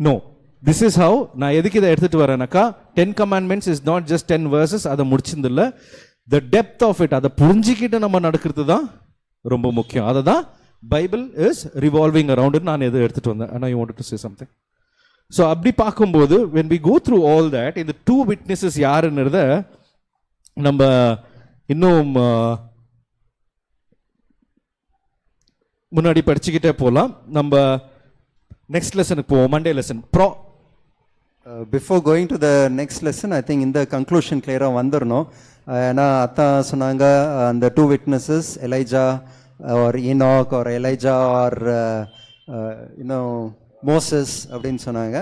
நோ. திஸ் இஸ் ஹவு நான் எதுக்கு இதை எடுத்துட்டு வரேனாக்கா, 10 commandments is not just 10 verses, அதை முடிச்சிருந்தில்ல, த டெப்த் ஆஃப் இட், அதை புரிஞ்சிக்கிட்டு நம்ம நடக்கிறது தான் ரொம்ப முக்கியம். அதை தான் பைபிள் இஸ் ரிவால்விங் அரவுண்ட் நான் எது எடுத்துட்டு வந்தேன். ஆனால் you want to say something. So அப்படி பார்க்கும்போது when we go through all that, இந்த 2 witnesses யாருன்றத நம்ம இன்னும் முன்னாடி படிச்சுக்கிட்டே போகலாம். நம்ம நெக்ஸ்ட் லெசனுக்கு போவோம், Monday lesson. Before going to the next lesson, I think இந்த கன்க்ளூஷன் கிளியராக வந்துடணும். ஏன்னா அத்தான் சொன்னாங்க, அந்த 2 witnesses Elijah or Enoch or Elijah or இன்னும் மோசஸ் அப்படின்னு சொன்னாங்க.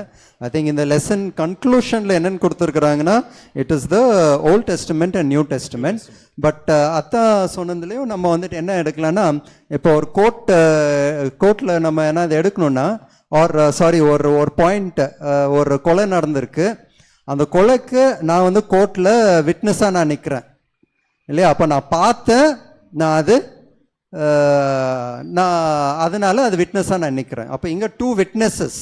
ஐ திங்க் இந்த லெசன் கன்க்ளூஷனில் என்னென்னு கொடுத்துருக்குறாங்கன்னா, it is the old testament and new testament. But அத்தான் சொன்னதுலேயும் நம்ம வந்துட்டு என்ன எடுக்கலாம்னா, இப்போ ஒரு கோர்ட்டில் நம்ம என்ன இதை எடுக்கணும்னா, ஒரு பாயிண்ட், ஒரு கொலை நடந்திருக்கு, அந்த கொலைக்கு நான் வந்து கோர்ட்டில் விட்னஸாக நான் நிற்கிறேன் இல்லையா? அப்போ நான் பார்த்தேன், அதனால அது விட்னஸாக நான் நிற்கிறேன். அப்போ இங்கே 2 witnesses.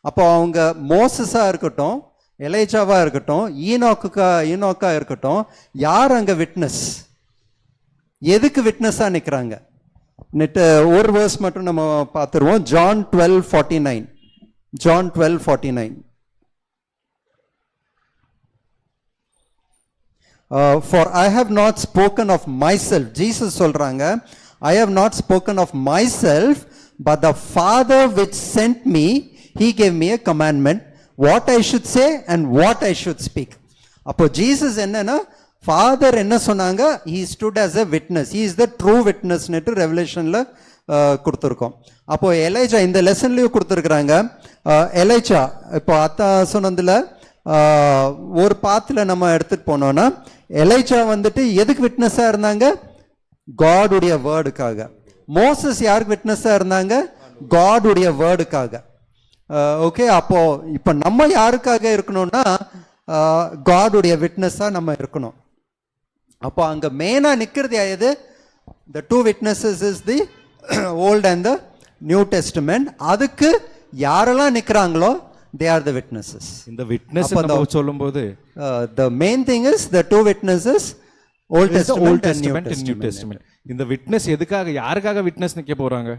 அப்போ அவங்க மோசஸாக இருக்கட்டும், எலைஜாவாக இருக்கட்டும், ஈனோக்கா இருக்கட்டும், யார் அங்கே விட்னஸ்? எதுக்கு விட்னஸாக நிற்கிறாங்க? ஒரு வேர்ஸ் மட்டும் நம்ம பார்த்துருவோம். John 12:49. John 12:49. For I have not spoken of myself. Jesus சொல்றாங்க, I have not spoken of myself, but the Father which sent me, he gave me a commandment, what I should say and what I should speak. அப்போ Jesus என்னன்னா, father என்ன சொன்னாங்க, he stood as a witness, he is the true witness னு ரெவலேஷன்ல கொடுத்துருக்கோம். அப்போ Elijah இந்த லெசன்லயும் கொடுத்துருக்குறாங்க. Elijah இப்போ அத்தா சொன்னதுல ஒரு பாத்துல நம்ம எடுத்துட்டு போனோம்னா, எலைஜா வந்துட்டு எதுக்கு விட்னஸா இருந்தாங்க? காடுடைய வேர்டுக்காக. மோசஸ் யாருக்கு விட்னஸா இருந்தாங்க? காடுடைய வேர்டுக்காக. ஓகே, அப்போ இப்போ நம்ம யாருக்காக இருக்கணும்னா, காடுடைய விட்னஸா நம்ம இருக்கணும். அப்போ அங்க மெயினா நிக்கிறது எது? the 2 witnesses is the old and the new testament. அதுக்கு யாரெல்லாம் நிக்கிறாங்களோ they are the witnesses. இந்த விட்னஸ் நம்ம சொல்லும்போது the main thing is the 2 witnesses, old testament and new testament. இந்த விட்னஸ் எதுக்காக, யாருக்காக விட்னஸ் நிக்க போறாங்க?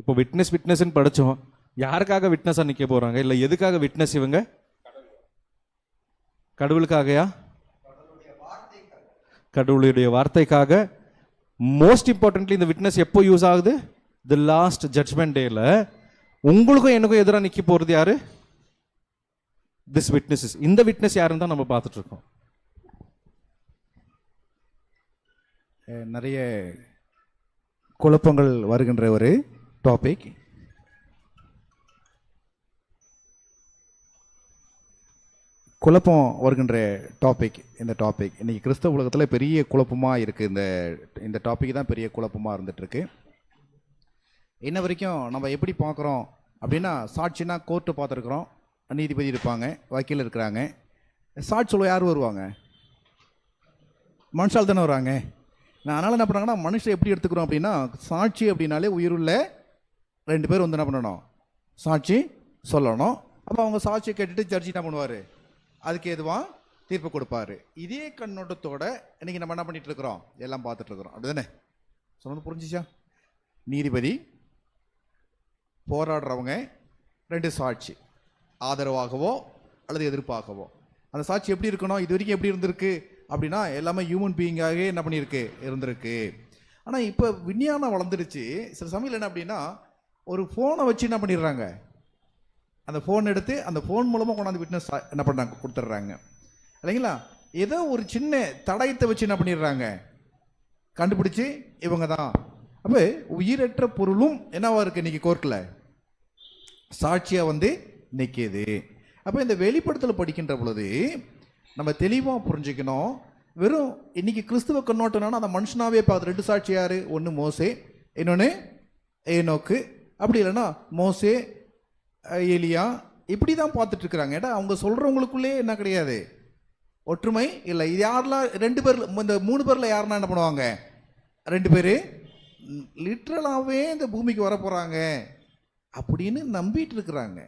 இப்போ விட்னஸ்னு படிச்சோம், யாருக்காக விட்னஸா நிக்க போறாங்க? இல்ல எதுக்காக விட்னஸ்? இவங்க கடவுளுக்காகயா? கடவுளுடைய வார்த்தைக்காக. மோஸ்ட் இம்பார்ட்டன்ட்லி இந்த விட்னஸ் எப்போ யூஸ் ஆகுது? தி லாஸ்ட் ஜட்ஜ்மெண்ட் டேல உங்களுக்கும் எனக்கும் எதிராக நிக்க போறது யாரு? This witnesses. இந்த விட்னஸ் யாருன்னு தான் நம்ம பார்த்துட்டு இருக்கோம். நிறைய குழப்பங்கள் வருகின்ற ஒரு டாபிக். குழப்பம் வருகின்ற டாபிக் இந்த டாபிக் இன்னைக்கு கிறிஸ்தவ உலகத்தில் பெரிய குழப்பமாக இருக்குது. இந்த டாபிக் தான் பெரிய குழப்பமாக இருந்துகிட்ருக்கு. இன்ன வரைக்கும் நம்ம எப்படி பார்க்குறோம் அப்படின்னா, சாட்சினா கோர்ட்டு பார்த்துருக்குறோம், நீதிபதி இருப்பாங்க, வக்கீல் இருக்கிறாங்க. சாட்சி சொல்ல யார் வருவாங்க? மனுஷால் தானே வராங்க. அதனால் என்ன பண்ணுறாங்கன்னா, மனுஷன் எப்படி எடுத்துக்கிறோம் அப்படின்னா, சாட்சி அப்படின்னாலே உயிருள்ள 2 பேர் வந்து என்ன பண்ணணும்? சாட்சி சொல்லணும். அப்போ அவங்க சாட்சியை கேட்டுட்டு ஜட்ஜி என்ன பண்ணுவார்? அதுக்கு எதுவாக தீர்ப்பு கொடுப்பாரு. இதே கண்ணோட்டத்தோட இன்னைக்கு நம்ம என்ன பண்ணிட்டு இருக்கிறோம்? எல்லாம் பார்த்துட்டு இருக்கிறோம். அப்படிதானே? சொன்னது புரிஞ்சிச்சா? நீதிபதி, போராடுறவங்க, 2 சாட்சி, ஆதரவாகவோ அல்லது எதிர்ப்பாகவோ. அந்த சாட்சி எப்படி இருக்கணும்? இது வரைக்கும் எப்படி இருந்திருக்கு அப்படின்னா, எல்லாமே ஹியூமன் பீயிங்காகவே என்ன பண்ணியிருக்கு? இருந்திருக்கு. ஆனால் இப்போ விஞ்ஞானம் வளர்ந்துருச்சு. சில சமயம் என்ன அப்படின்னா, ஒரு ஃபோனை வச்சு என்ன பண்ணிடுறாங்க? அந்த ஃபோன் எடுத்து அந்த ஃபோன் மூலமாக கொண்டாந்து விட்னஸ் என்ன பண்ணுறாங்க? கொடுத்துட்றாங்க இல்லைங்களா? ஏதோ ஒரு சின்ன தடயத்தை வச்சு என்ன பண்ணிடுறாங்க? கண்டுபிடிச்சி இவங்க தான். அப்போ உயிரற்ற பொருளும் என்னவா இருக்குது இன்னைக்கு கோர்ட்டில்? சாட்சியாக வந்து நிற்கிது. அப்போ இந்த வெளிப்படுத்தல் படிக்கின்ற பொழுது நம்ம தெளிவாக புரிஞ்சுக்கணும். வெறும் இன்னைக்கு கிறிஸ்துவ கண்ணோட்டம்னா அந்த மனுஷனாவே பார்த்து 2 சாட்சி யார்? ஒன்று மோசே, இன்னொன்று ஏனோக்கு. அப்படி இல்லைன்னா மோசே, எலியா, இப்படி தான் பார்த்துட்டு இருக்கிறாங்க. ஏன்னா அவங்க சொல்கிறவங்களுக்குள்ளே என்ன கிடையாது? ஒற்றுமை இல்லை. இது யாரெல்லாம் 2 பேர், இந்த 3 பேரில் யாருன்னா என்ன பண்ணுவாங்க? 2 பேர் லிட்ரலாகவே இந்த பூமிக்கு வர போகிறாங்க அப்படின்னு நம்பிட்டு இருக்கிறாங்க.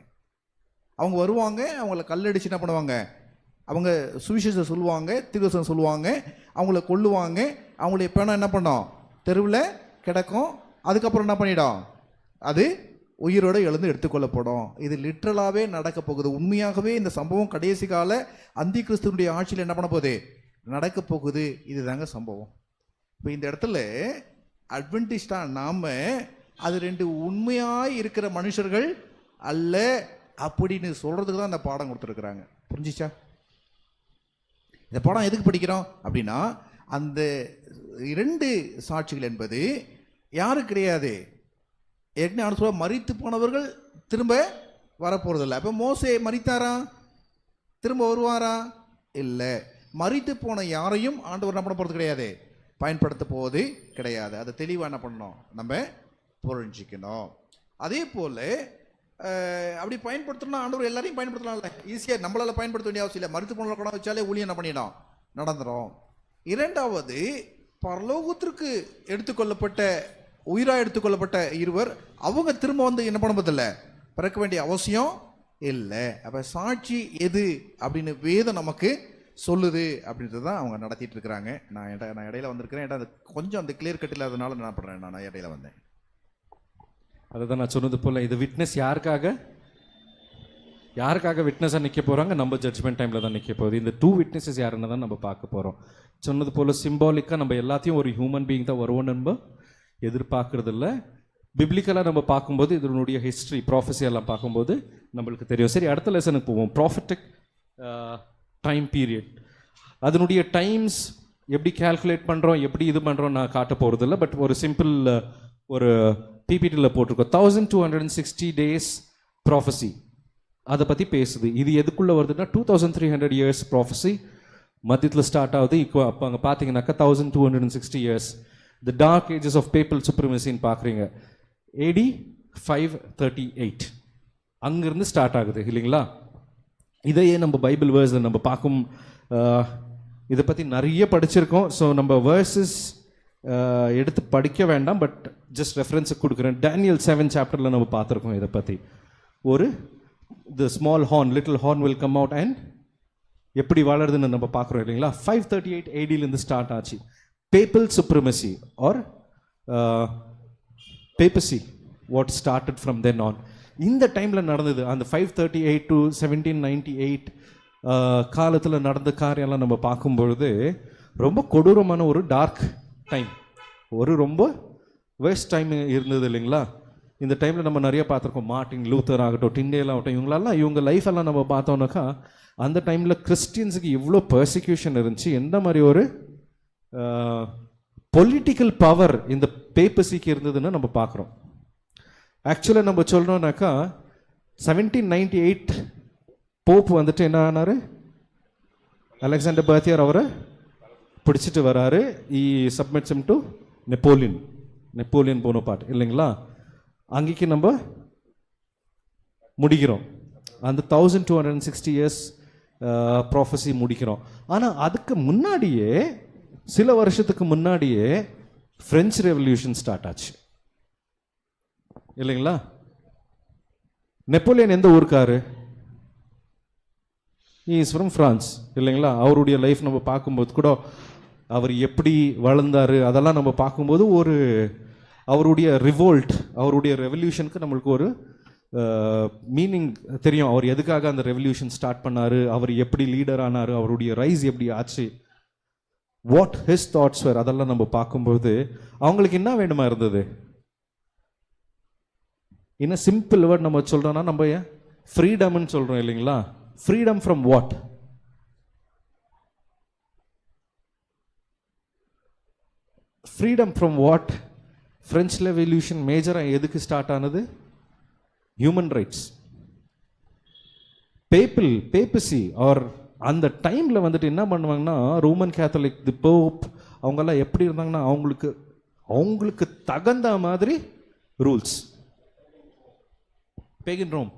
அவங்க வருவாங்க, அவங்கள கல்லடிச்சு என்ன பண்ணுவாங்க? அவங்க சுவிசேஷம் சொல்லுவாங்க, திருவசனம் சொல்லுவாங்க, அவங்கள கொல்லுவாங்க, அவங்களுடைய பணம் என்ன பண்ணோம்? தெருவில் கிடக்கும். அதுக்கப்புறம் என்ன பண்ணிடும்? அது உயிரோடு எழுந்து எடுத்துக்கொள்ளப்படும். இது லிட்ரலாகவே நடக்க போகுது. உண்மையாகவே இந்த சம்பவம் கடைசி கால அந்தி கிறிஸ்துவனுடைய ஆட்சியில் என்ன பண்ண போகுது? நடக்க போகுது. இதுதாங்க சம்பவம். இப்போ இந்த இடத்துல அட்வென்டிஸ்டா நாம அது 2 உண்மையாய் இருக்கிற மனுஷர்கள் அல்ல அப்படின்னு சொல்றதுக்கு தான் இந்த பாடம் கொடுத்துருக்குறாங்க. புரிஞ்சிச்சா? இந்த பாடம் எதுக்கு படிக்கிறோம் அப்படின்னா, அந்த 2 சாட்சிகள் என்பது யாரு கிடையாது? ஏற்கனவே சொல்ல மரித்து போனவர்கள் திரும்ப வரப்போறதில்லை. அப்போ மோசே மரித்தாரா? திரும்ப வருவாரா? இல்லை. மரித்து போன யாரையும் ஆண்டவர் என்ன பண்ண போகிறது கிடையாது? பயன்படுத்த போவது கிடையாது. அதை தெளிவாக என்ன பண்ணணும்? நம்ம புரிஞ்சிக்கணும். அதே போல் அப்படி பயன்படுத்தணும்னா ஆண்டவர் எல்லாரையும் பயன்படுத்தலாம்ல. ஈஸியாக நம்மளால் பயன்படுத்த வேண்டிய அவசியம் இல்லை. மரித்து போன கூட வச்சாலே ஊழியம் என்ன பண்ணிடும்? நடந்துடும். 2வது, பரலோகத்திற்கு எடுத்துக்கொள்ளப்பட்ட, உயிராக எடுத்துக்கொள்ளப்பட்ட 2 அவங்க திரும்ப வந்து என்ன பண்ண போதில்லை? பிறக்க வேண்டிய அவசியம் இல்லை. அப்போ சாட்சி எது அப்படின்னு வேதம் நமக்கு சொல்லுது அப்படின்றது தான் அவங்க நடத்திட்டு இருக்கிறாங்க. நான் இடையில வந்திருக்கிறேன். ஏன்னா அது கொஞ்சம் அந்த கிளியர் கட் இல்லாதனால என்ன பண்ணுறேன், நான் இடையில வந்தேன். அதுதான் நான் சொன்னது போல், இது விட்னஸ் யாருக்காக விட்னஸாக நிற்க போகிறாங்க? நம்ம ஜட்ஜ்மெண்ட் டைமில் தான் நிற்க போகுது. இந்த 2 விட்னஸஸ் யாருன்னு தான் நம்ம பார்க்க போகிறோம். சொன்னது போல் சிம்பாலிக்காக நம்ம எல்லாத்தையும் ஒரு ஹியூமன் பீயிங் தான் வருவோம் நம்ம எதிர்பார்க்கறது இல்லை. பிப்ளிக்கலாக நம்ம பார்க்கும்போது இதனுடைய ஹிஸ்ட்ரி, ப்ராஃபஸி எல்லாம் பார்க்கும்போது நம்மளுக்கு தெரியும். சரி, அடுத்த லெசனுக்கு போவோம். ப்ராஃபட்டிக் டைம் பீரியட், அதனுடைய டைம்ஸ் எப்படி கால்குலேட் பண்ணுறோம், எப்படி இது பண்ணுறோம் நான் காட்ட போகிறது இல்லை. பட் ஒரு சிம்பிள் ஒரு பிபிடியில் போட்டிருக்கோம். 1260 டேஸ் ப்ராஃபஸி அதை பற்றி பேசுது. இது எதுக்குள்ளே வருதுன்னா 2300 இயர்ஸ் ப்ராஃபஸி மத்தியத்தில் ஸ்டார்ட் ஆகுது. இப்போ அப்போ அங்கே பார்த்தீங்கன்னாக்கா 1260 years the dark ages of papal சுப்ரமசின்னு பார்க்குறீங்க. AD 538 அங்கேருந்து ஸ்டார்ட் ஆகுது இல்லைங்களா? இதையே நம்ம பைபிள் வேர்ஸில் நம்ம பார்க்கும், இதை பற்றி நிறைய படிச்சிருக்கோம். ஸோ நம்ம வேர்ஸஸ் எடுத்து படிக்க வேண்டாம், பட் ஜஸ்ட் ரெஃபரன்ஸுக்கு கொடுக்குறேன். டேனியல் 7 சாப்டரில் நம்ம பார்த்துருக்கோம் இதை பற்றி. ஒரு the small horn, little horn will come out and எப்படி வளருதுன்னு நம்ம பார்க்குறோம் இல்லைங்களா? 538 ADலேருந்து ஸ்டார்ட் ஆச்சு. Papal supremacy or papacy what started from then on. இந்த டைமில் நடந்தது அந்த 538 to 1798 காலத்தில் நடந்த காரியம்லாம் நம்ம பார்க்கும்பொழுது ரொம்ப கொடூரமான ஒரு டார்க் டைம், ஒரு ரொம்ப வேஸ்ட் டைம் இருந்தது இல்லைங்களா? இந்த டைமில் நம்ம நிறைய பார்த்துருக்கோம். மார்ட்டின் லூத்தர் ஆகட்டும், டிண்டேல் ஆகட்டும், இவங்க லைஃப் எல்லாம் நம்ம பார்த்தோம்னாக்கா அந்த டைமில் கிறிஸ்டியன்ஸுக்கு இவ்வளோ பர்சிக்யூஷன் இருந்துச்சு. எந்த மாதிரி ஒரு பொலிட்டிக்கல் பவர் இந்த பேப்பசிக்கு இருந்ததுன்னு நம்ம பார்க்குறோம். ஆக்சுவலாக நம்ம சொல்லணும்னாக்கா 1798 போப் வந்துட்டு என்ன ஆனார், அலெக்சாண்டர் பர்த்தியார் அவரை பிடிச்சிட்டு வராரு. He submits him to Napoleon Bonaparte இல்லைங்களா? அங்கேக்கு நம்ம முடிக்கிறோம். அந்த 1260 இயர்ஸ் ப்ராஃபஸி முடிக்கிறோம். ஆனால் அதுக்கு முன்னாடியே சில வருஷத்துக்கு முன்னாடியே பிரெஞ்சு ரெவல்யூஷன் ஸ்டார்ட் ஆச்சு இல்லைங்களா? நெப்போலியன் எந்த ஊருக்காரு? இஸ் ஃப்ரம் ஃப்ரான்ஸ் இல்லைங்களா? அவருடைய லைஃப் நம்ம பார்க்கும்போது கூட அவர் எப்படி வளர்ந்தாரு அதெல்லாம் நம்ம பார்க்கும்போது ஒரு அவருடைய ரிவோல்ட், அவருடைய ரெவல்யூஷனுக்கு நம்மளுக்கு ஒரு மீனிங் தெரியும். அவர் எதுக்காக அந்த ரெவல்யூஷன் ஸ்டார்ட் பண்ணாரு, அவர் எப்படி லீடர் ஆனாரு, அவருடைய ரைஸ் எப்படி ஆச்சு, வாட் ஹிஸ் தாட்ஸ் வேர், அதெல்லாம் நம்ம பார்க்கும்போது அவங்களுக்கு என்ன வேணுமா இருந்தது? இன்னும் சிம்பிள் வேர்ட் நம்ம சொல்றோம்னா நம்ம ஃப்ரீடம்னு சொல்றோம் இல்லைங்களா? Freedom from what? Freedom from what? French revolution மேஜராக எதுக்கு ஸ்டார்ட் ஆனது? Human rights. பேப்பசி ஆர் அந்த டைமில் வந்துட்டு என்ன பண்ணுவாங்கன்னா, ரோமன் கேத்தலிக், தி போப், அவங்கெல்லாம் எப்படி இருந்தாங்கன்னா அவங்களுக்கு தகுந்த மாதிரி ரூல்ஸ். பேகன் ரோம்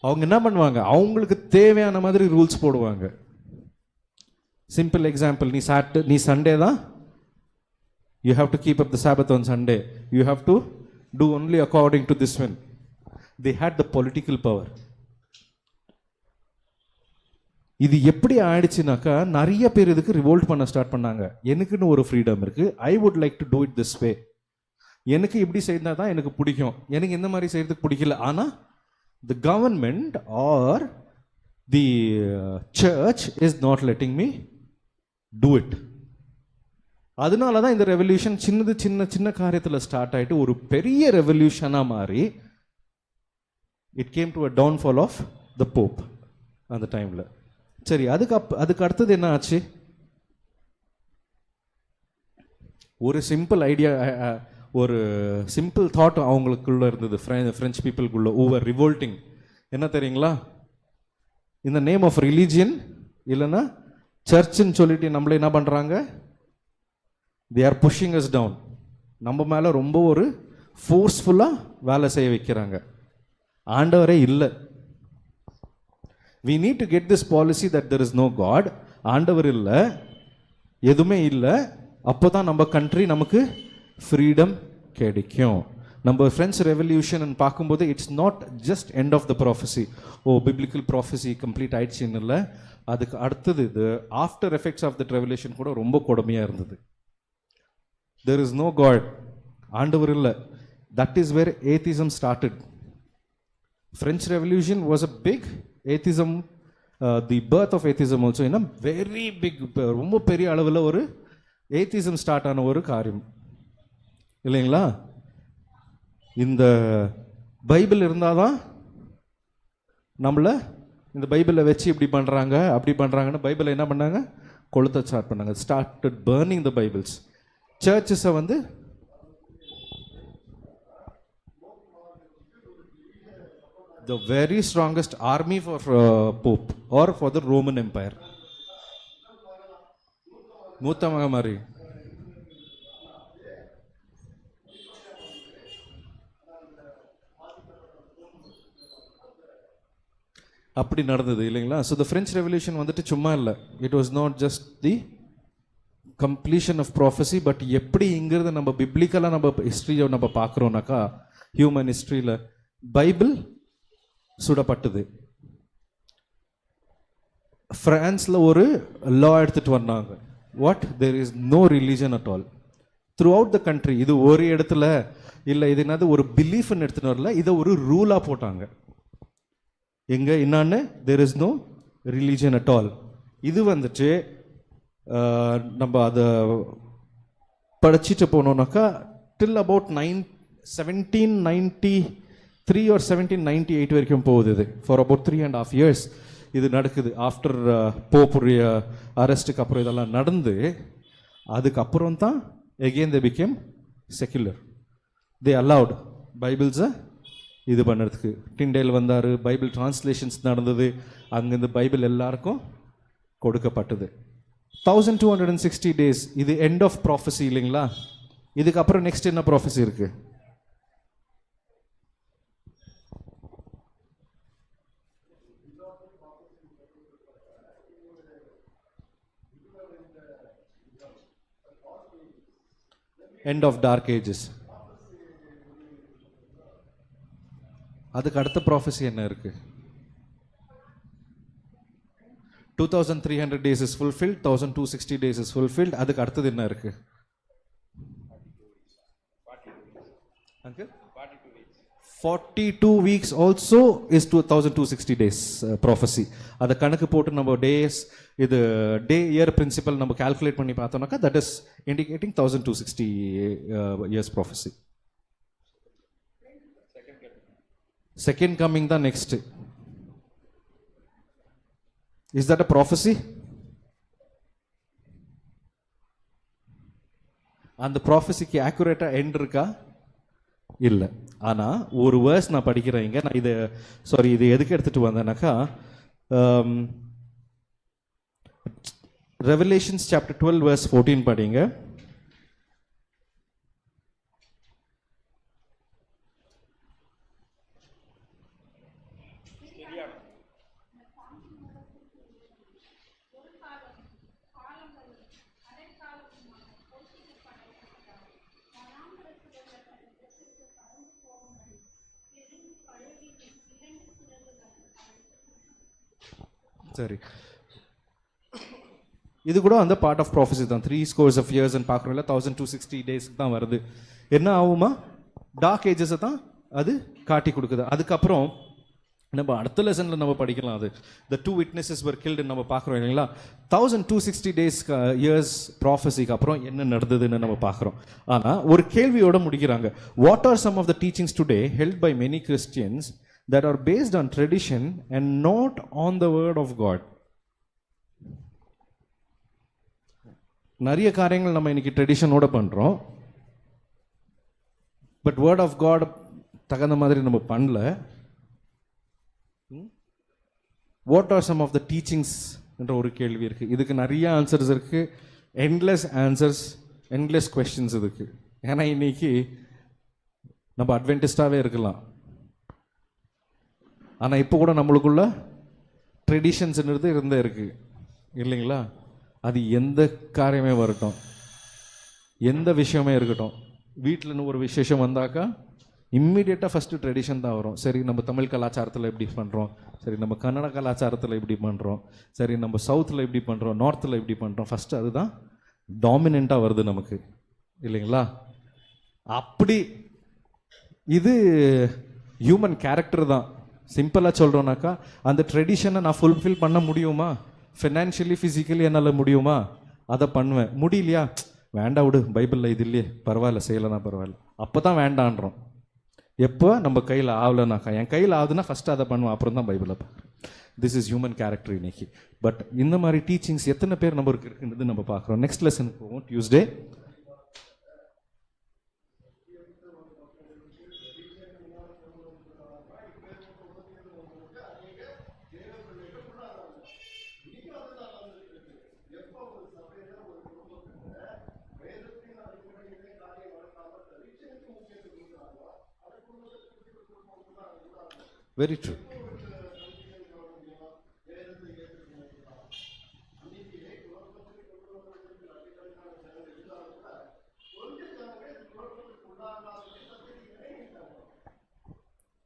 அவங்க என்ன பண்ணுவாங்க, அவங்களுக்கு தேவையான மாதிரி ரூல்ஸ் போடுவாங்க. சிம்பிள் எக்ஸாம்பிள், நீ சண்டே தான் you have to keep up the Sabbath on Sunday, you have to do only according to this one. They had the political power. இது எப்படி ஆயிடுச்சுனாக்கா நிறைய பேர் இதுக்கு ரிவோல்ட் பண்ண ஸ்டார்ட் பண்ணாங்க. எனக்குன்னு ஒரு ஃப்ரீடம் இருக்கு, I would like to do it this way, எனக்கு இப்படி செய்தா தான் எனக்கு பிடிக்கும், எனக்கு இந்த மாதிரி செய்யறதுக்கு பிடிக்கல. ஆனால் the government or the church is not letting me do it. அதனால தான் இந்த ரெவல்யூஷன் சின்ன காரியத்தில் ஸ்டார்ட் ஆகிட்டு ஒரு பெரிய ரெவல்யூஷனாக மாறி it came to a downfall of the pope அந்த டைமில். சரி, அதுக்கு அடுத்தது என்ன ஆச்சு? ஒரு சிம்பிள் ஐடியா, ஒரு சிம்பிள் தாட் அவங்களுக்குள்ள இருந்தது, ஃப்ரெஞ்ச் பீப்புளுக்குள்ள, ஓவர் ரிவோல்ட்டிங். என்ன தெரியுங்களா? இந்த நேம் ஆஃப் ரிலீஜியன் இல்லைன்னா சர்ச்சுன்னு சொல்லிட்டு நம்மள என்ன பண்ணுறாங்க, they are pushing us down. நம்ம மேலே ரொம்ப ஒரு ஃபோர்ஸ்ஃபுல்லாக வேலை செய்ய வைக்கிறாங்க. ஆண்டவரே இல்லை. we need to get this policy that there is no God, ஆண்டவர் இல்லை, எதுவுமே இல்லை, அப்போ தான் நம்ம கண்ட்ரி நமக்கு ஃப்ரீடம் கிடைக்கும். நம்ம ஃப்ரெஞ்ச் ரெவல்யூஷன் பார்க்கும்போது it's not just end of the prophecy, biblical prophecy complete ஆயிடுச்சுன்னு இல்லை, அதுக்கு அடுத்தது இது after effects of that revolution கூட ரொம்ப கொடுமையாக இருந்தது. There is no God, ஆண்டவர் இல்லை. That is where atheism started. French Revolution was a big atheism, the birth of atheism also in a very big, ரொம்ப பெரிய அளவில் ஒரு atheism ஸ்டார்ட் ஆன ஒரு காரியம் இல்லைங்களா? இந்த பைபிள் இருந்தால் தான் நம்மளை இந்த பைபிளை வச்சு இப்படி பண்ணுறாங்க அப்படி பண்ணுறாங்கன்னு பைபிளை என்ன பண்ணாங்க, கொளுத்த ஸ்டார்ட் பண்ணாங்க. ஸ்டார்டட் பர்னிங் த பைபிள்ஸ். சர்ச்சஸை வந்து the very strongest army for Pope or for the Roman Empire. மூத்த மகமாரி அப்படி நடந்தது இல்லைங்களா? ஸோ த ஃப்ரெஞ்ச் ரெவல்யூஷன் வந்துட்டு சும்மா இல்லை, it was not just the completion of prophecy, but எப்படி இங்கிறது நம்ம பிப்ளிக்கலாக நம்ம ஹிஸ்ட்ரியை நம்ம பார்க்குறோம்னாக்கா, ஹியூமன் ஹிஸ்ட்ரியில் பைபிள் சுடப்பட்டது. ஃப்ரான்ஸில் ஒரு லா எடுத்துகிட்டு வந்தாங்க, what, there is no religion at all throughout the country. இது ஒரு இடத்துல இல்லை, இது என்னது ஒரு பிலீஃப்னு எடுத்துகிட்டு வரல, இதை ஒரு ரூலாக போட்டாங்க. எங்க என்னான்னு there is no religion at all. இது வந்துட்டு நம்ம அதை படிச்சுட்டு போனோம்னாக்கா டில் அபவுட் 1793 or 1798 வரைக்கும் போகுது இது. ஃபார் அபவுட் 3.5 years இது நடக்குது. ஆஃப்டர் போப்புடைய அரெஸ்ட்டுக்கு அப்புறம் இதெல்லாம் நடந்து அதுக்கப்புறம் தான் எகெயின் தே பிகேம் செக்யுலர். தே அலவுட் பைபிள்ஸை இது பண்ணுறதுக்கு. டிண்டேல் வந்தார், பைபிள் டிரான்ஸ்லேஷன்ஸ் நடந்தது, அங்கேருந்து பைபிள் எல்லாருக்கும் கொடுக்கப்பட்டது. 1260 days இது எண்ட் ஆஃப் ப்ராஃபஸி இல்லைங்களா? இதுக்கப்புறம் நெக்ஸ்ட் என்ன ப்ராஃபஸி இருக்கு? End of dark ages. அதுக்கு அடுத்த ப்ராஃபஸி என்ன இருக்கு? 2300 days is fulfilled, 1260 days is fulfilled. அதுக்கு அடுத்தது என்ன இருக்கு? 42 weeks also is 1260 days prophecy. அதை கணக்கு போட்டு நம்ம டேஸ் இது டே இயர் பிரின்சிபல் நம்ம கால்குலேட் பண்ணி பார்த்தோம்னாக்கா that is indicating 1260 years prophecy. Second coming தான் next. Is that a prophecy? அந்த ப்ராஃபஸிக்கு ஆக்குரேட்டா எண்ட் இருக்கா? இல்லை. ஆனால் ஒரு வேர்ஸ் நான் படிக்கிறேன் இங்கே. நான் இது இது எதுக்கு எடுத்துட்டு வந்தேன்னாக்கா ரெவலேஷன்ஸ் சாப்டர் 12 verse 14 படிங்க. சரி, இது கூட அந்த பார்ட் ஆஃப் ப்ராஃபஸி தான். 3 scores of years பார்க்குறோம்ல, 1260 days தான் வருது. என்ன ஆகுமா? டார்க் ஏஜஸை தான் அது காட்டி கொடுக்குது. அதுக்கப்புறம் நம்ம அடுத்த லெசனில் நம்ம படிக்கலாம். அது the 2 witnesses were killed நம்ம பார்க்குறோம் இல்லைங்களா? 1260 days இயர்ஸ் ப்ராஃபஸிக்கு அப்புறம் என்ன நடந்ததுன்னு நம்ம பார்க்குறோம். ஆனால் ஒரு கேள்வியோட முடிக்கிறாங்க. What are some of the teachings today held by many Christians that are based on tradition and not on the word of God? நிறைய காரியங்கள் நம்ம இன்னைக்கு ட்ரெடிஷனோட பண்றோம், பட் வேர்ட் ஆஃப் காட் தகுந்த மாதிரி நம்ம பண்ணல. What are some of the teachings என்ற ஒரு கேள்வி இருக்கு. இதுக்கு நிறைய ஆன்சர்ஸ் இருக்கு. எண்ட்லெஸ் ஆன்சர்ஸ், எண்ட்லெஸ் கொஸ்டின்ஸ் இதுக்கு. ஏன்னா இன்னைக்கு நம்ம அட்வென்டிஸ்டாவே இருக்கலாம், ஆனால் இப்போ கூட நம்மளுக்குள்ள ட்ரெடிஷன்ஸ்ன்றது இருந்தே இருக்கு இல்லைங்களா? அது எந்த காரியமே வரட்டும், எந்த விஷயமே இருக்கட்டும், வீட்டில்னு ஒரு விசேஷம் வந்தாக்கா இம்மிடியேட்டாக ஃபஸ்ட்டு ட்ரெடிஷன் தான் வரும். சரி, நம்ம தமிழ் கலாச்சாரத்தில் எப்படி பண்ணுறோம், சரி நம்ம கன்னட கலாச்சாரத்தில் எப்படி பண்ணுறோம், சரி நம்ம சவுத்தில் எப்படி பண்ணுறோம், நார்த்தில் எப்படி பண்ணுறோம், ஃபஸ்ட்டு அதுதான் டாமினண்ட்டாக வருது நமக்கு இல்லைங்களா? அப்படி இது ஹியூமன் கேரக்டர் தான். சிம்பிளாக சொல்கிறோன்னாக்கா அந்த ட்ரெடிஷனை நான் ஃபுல்ஃபில் பண்ண முடியுமா? ஃபினான்ஷியலி ஃபிசிக்கலி என்னால் முடியுமா? அதை பண்ணுவேன். முடியலையா? வேண்டாம் விடு, பைபிளில் இது இல்லையே, பரவாயில்ல செய்யலைன்னா பரவாயில்ல. அப்போ தான் வேண்டான்றோம். எப்போ நம்ம கையில் ஆகலைனாக்கா, என் கையில் ஆகுதுன்னா ஃபஸ்ட்டு அதை பண்ணுவேன், அப்புறம் தான் பைபிளை பார்க்குறேன். திஸ் இஸ் ஹியூமன் கேரக்டர் இன்னைக்கு. பட் இந்த மாதிரி டீச்சிங்ஸ் எத்தனை பேர் நம்மளுக்கு இருக்குன்றது நம்ம பார்க்குறோம். நெக்ஸ்ட் லெசனுக்கு போவோம், டியூஸ்டே. Very true.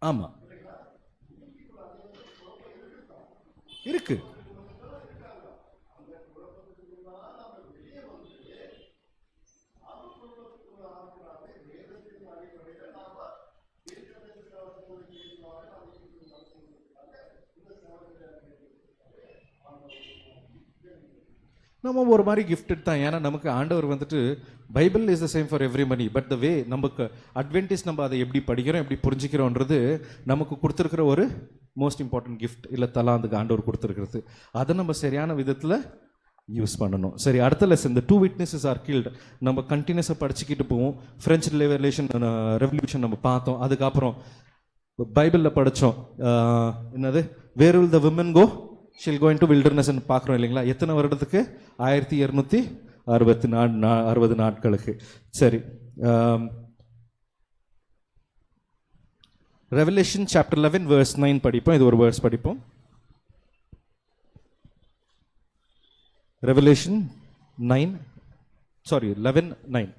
ஆமா, இருக்கு. நம்ம ஒரு மாதிரி கிஃப்டட் தான். ஏன்னா நமக்கு ஆண்டவர் வந்துட்டு Bible is the same for every man, but the way நமக்கு அட்வான்டேஜ் நம்ம அதை எப்படி படிக்கிறோம் எப்படி புரிஞ்சுக்கிறோன்றது நமக்கு கொடுத்துருக்கிற ஒரு மோஸ்ட் இம்பார்ட்டன்ட் கிஃப்ட் இல்லை தலாந்துக்கு ஆண்டவர் கொடுத்துருக்கிறது. அதை நம்ம சரியான விதத்தில் யூஸ் பண்ணணும். சரி, அடுத்த லெசன் இந்த 2 witnesses ஆர் கில்டு நம்ம கண்டினியூஸாக படிச்சுக்கிட்டு போவோம். ஃப்ரெஞ்ச் ரெவல்யூஷன் நம்ம பார்த்தோம். அதுக்கப்புறம் பைபிளில் படித்தோம் என்னது, where will the women go she'll go in to வில்டர்னஸ்ன்னு பார்க்குறோம் இல்லைங்களா? எத்தனை வருடத்துக்கு? 1260 நாட்களுக்கு. சரி, ரெவலேஷன் சாப்டர் 11 verse 9 படிப்போம். இது ஒரு வேர்ஸ் படிப்போம். ரெவலேஷன் 11:9.